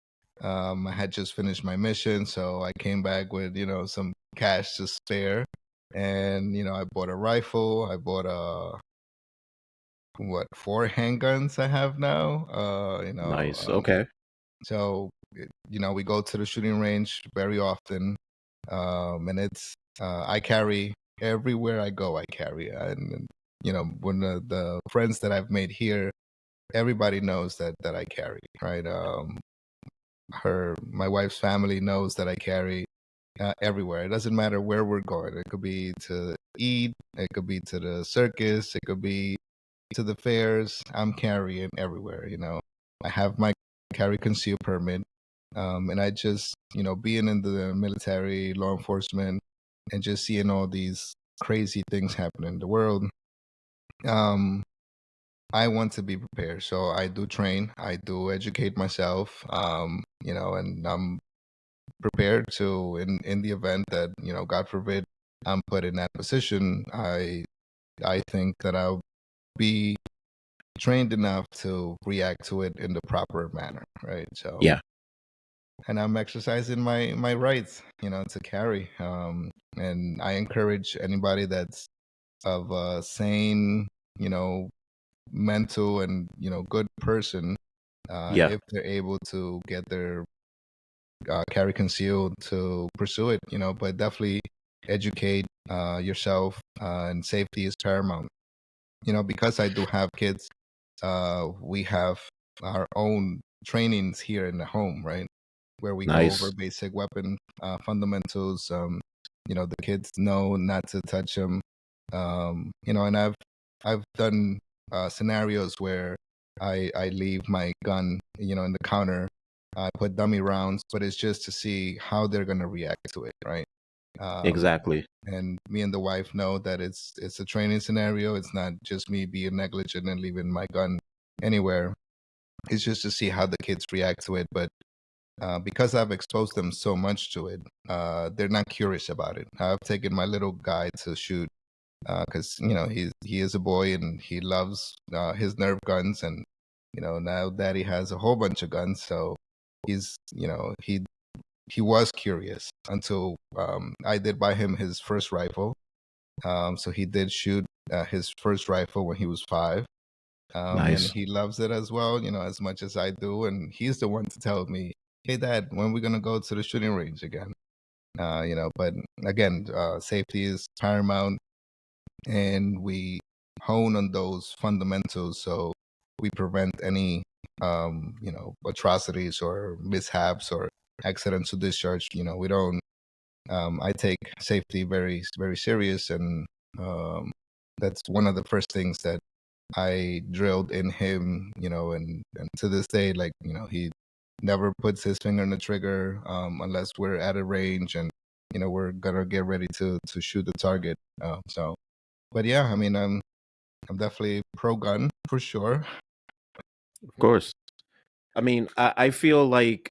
I had just finished my mission, so I came back with some cash to spare, and I bought a rifle. I bought four handguns I have now. Nice. Okay. So we go to the shooting range very often, and I carry everywhere I go. I carry, and when the friends that I've made here, everybody knows that I carry, right? My wife's family knows that I carry everywhere. It doesn't matter where we're going. It could be to eat, it could be to the circus, it could be to the fairs. I'm carrying everywhere. I have my carry conceal permit, and I just being in the military, law enforcement, and just seeing all these crazy things happen in the world. Um, I want to be prepared, so I do train. I do educate myself. And I'm prepared to, in the event that God forbid, I'm put in that position. I think that I'll be trained enough to react to it in the proper manner, right? So, Yeah. and I'm exercising my rights, to carry. And I encourage anybody that's of a sane, you know, mental and good person, Yeah. if they're able to get their carry concealed, to pursue it, but definitely educate yourself, and safety is paramount. Because I do have kids, we have our own trainings here in the home, right? Where we go over Nice. basic weapon fundamentals. The kids know not to touch them. And I've done scenarios where I leave my gun, in the counter. I put dummy rounds, but it's just to see how they're gonna react to it, right? Um, Exactly. and me and the wife know that it's a training scenario. It's not just me being negligent and leaving my gun anywhere. It's just to see how the kids react to it. But because I've exposed them so much to it, they're not curious about it. I've taken my little guy to shoot because he is a boy and he loves his Nerf guns, and now Daddy has a whole bunch of guns, so he's he was curious until I did buy him his first rifle. So he did shoot his first rifle when he was 5. And Nice. he loves it as well, as much as I do. And he's the one to tell me, "Hey, Dad, when are we gonna go to the shooting range again?" But again, safety is paramount, and we hone on those fundamentals so we prevent any, atrocities or mishaps or accidental discharge. We don't. I take safety very, very serious, and um, that's one of the first things that I drilled in him, and to this day, like, he never puts his finger on the trigger unless we're at a range and, we're gonna get ready to shoot the target. But yeah, I mean, I'm definitely pro gun for sure. Of course. I mean, I feel like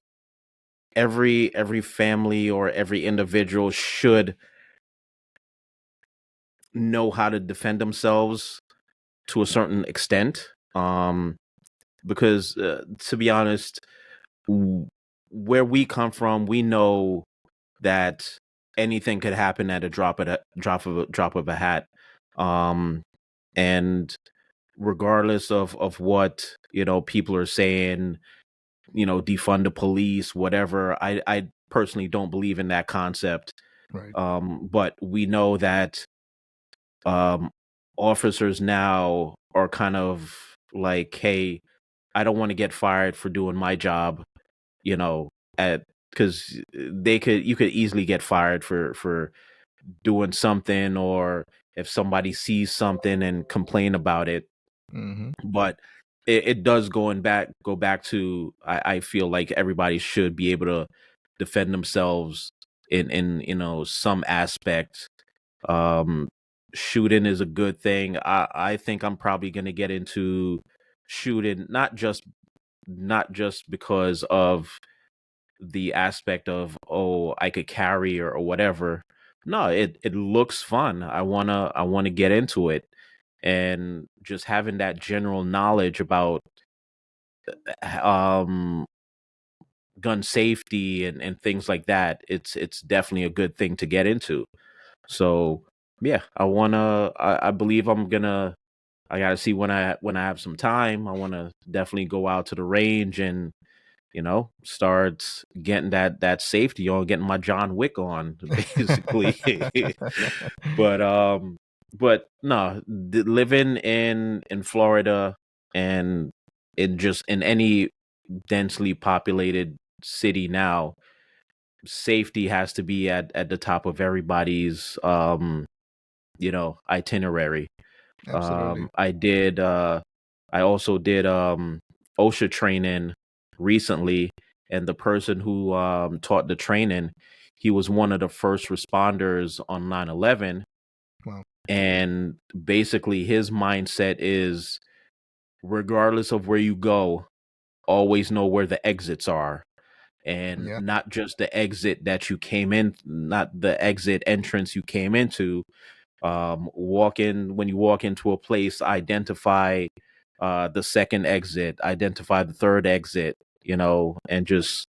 every family or every individual should know how to defend themselves to a certain extent. Because to be honest, w- where we come from, we know that anything could happen at a drop of a hat. Um, and regardless of what people are saying, defund the police, whatever. I personally don't believe in that concept. Right. But we know that um, officers now are kind of like, hey, I don't want to get fired for doing my job, at because you could easily get fired for doing something, or if somebody sees something and complain about it. Mm-hmm. But it does go back to, I feel like everybody should be able to defend themselves in some aspect. um Shooting is a good thing. I think I'm probably going to get into shooting, not just because of the aspect of, oh, I could carry, or whatever. No, it looks fun. I want to get into it, and just having that general knowledge about um gun safety and things like that, it's definitely a good thing to get into. So yeah, I believe I gotta see when I have some time. I want to definitely go out to the range and start getting that safety on, getting my John Wick on, basically. but um, but no, living in Florida, and in any densely populated city now, safety has to be at the top of everybody's itinerary. Absolutely. I also did OSHA training recently, and the person who taught the training, he was one of the first responders on 9/11. Wow. And basically his mindset is, regardless of where you go, always know where the exits are, and Yeah. not just the exit that you came in, not the exit entrance you came into. When you walk into a place, identify the second exit, identify the third exit, and just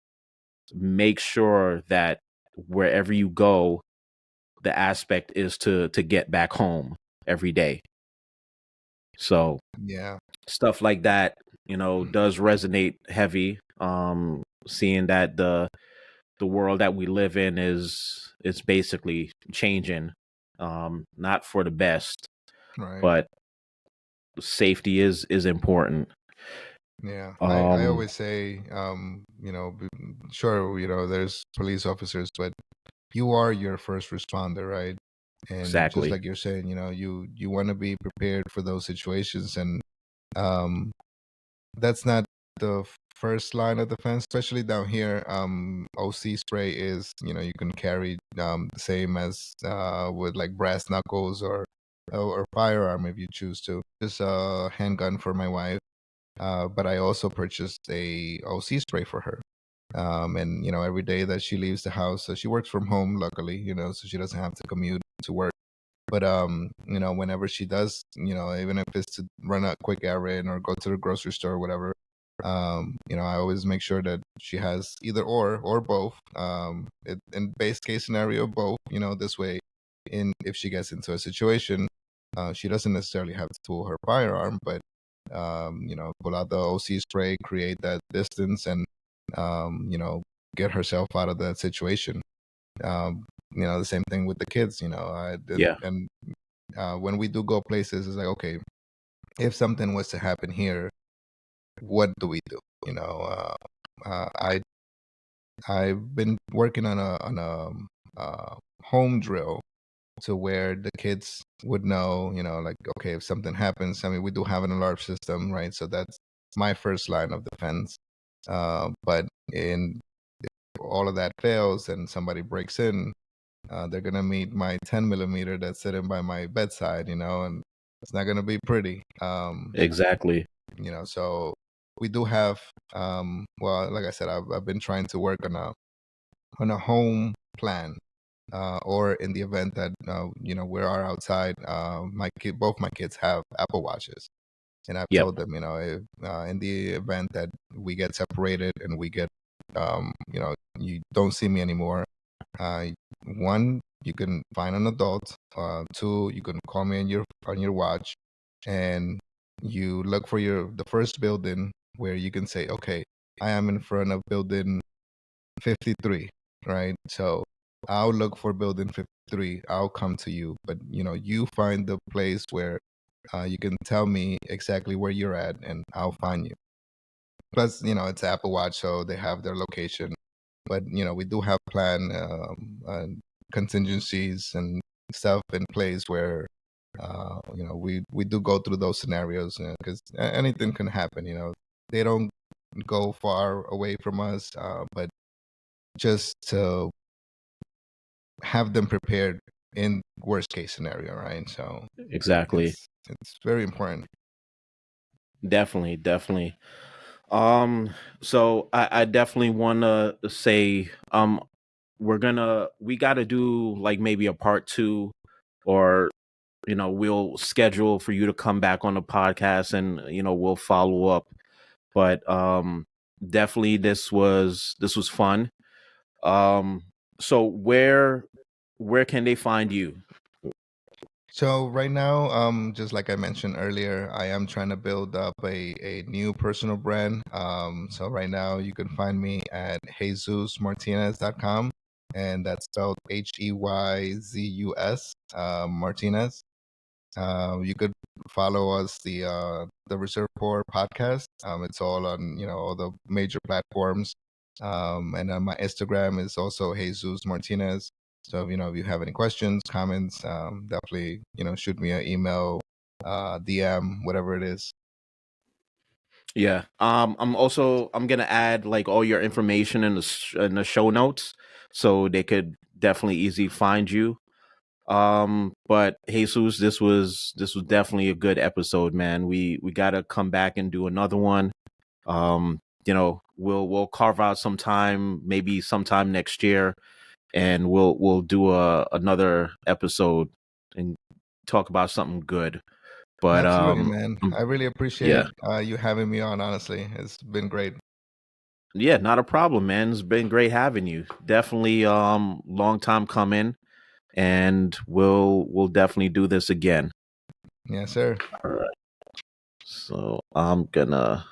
make sure that wherever you go, the aspect is to get back home every day. So Yeah. stuff like that, does resonate heavy. Seeing that the world that we live in is basically changing, not for the best, Right. but safety is important. Yeah. I Um, always say, sure, there's police officers, but you are your first responder, right? And just exactly. like you're saying, you want to be prepared for those situations, and um, that's not the first line of defense, especially down here. OC spray is, you can carry the same as with like brass knuckles or firearm if you choose to. Just a handgun for my wife, but I also purchased a OC spray for her. And every day that she leaves the house, so she works from home, luckily, so she doesn't have to commute to work. But whenever she does, even if it's to run a quick errand or go to the grocery store or whatever, I always make sure that she has either or both. In base case scenario, both. This way, in if she gets into a situation, she doesn't necessarily have to pull her firearm, but pull out the OC spray, create that distance, and get herself out of that situation. The same thing with the kids. Yeah, And when we do go places, it's like, okay, if something was to happen here, what do we do? I've been working on a home drill to where the kids would know, like, okay, if something happens, I mean, we do have an alarm system, right? So that's my first line of defense. But in all of that fails and somebody breaks in, they're gonna meet my 10 millimeter that's sitting by my bedside, and it's not gonna be pretty. exactly. So we do have, well, like I said, I've been trying to work on a home plan, or in the event that we are outside. Both my kids have Apple Watches, and I've Yep, told them, if, in the event that we get separated and we get, you don't see me anymore. Uh, One, you can find an adult. Two, you can call me on your watch, and you look for the first building where you can say, okay, I am in front of building 53, right? So I'll look for building 53. I'll come to you, but you find the place where you can tell me exactly where you're at, and I'll find you. Plus, it's Apple Watch, so they have their location. But we do have plan contingencies and stuff in place where we do go through those scenarios because anything can happen. They don't go far away from us, but just to have them prepared in worst case scenario, right? So exactly. it's very important. Definitely, definitely. So I definitely want to say, we got to do like maybe a part two, or we'll schedule for you to come back on the podcast, and we'll follow up. But definitely this was fun. Um, so where can they find you? So right now, just like I mentioned earlier, I am trying to build up a new personal brand. So right now you can find me at JesusMartinez.com, and that's spelled Heyzus Martinez. You could follow us, the Reserve Poor podcast. It's all on all the major platforms. And my Instagram is also Jesus Martinez. So if you have any questions, comments, definitely shoot me an email, DM, whatever it is. Yeah. I'm gonna add like all your information in in the show notes, so they could definitely easily find you. But Jesus, this was definitely a good episode, man. We gotta come back and do another one. We'll carve out some time, maybe sometime next year, and we'll do another episode and talk about something good. But Absolutely, man. I really appreciate yeah, you having me on. Honestly, it's been great. yeah, not a problem, man. It's been great having you. Definitely, long time coming, and we'll definitely do this again. Yes, sir. All right. So I'm gonna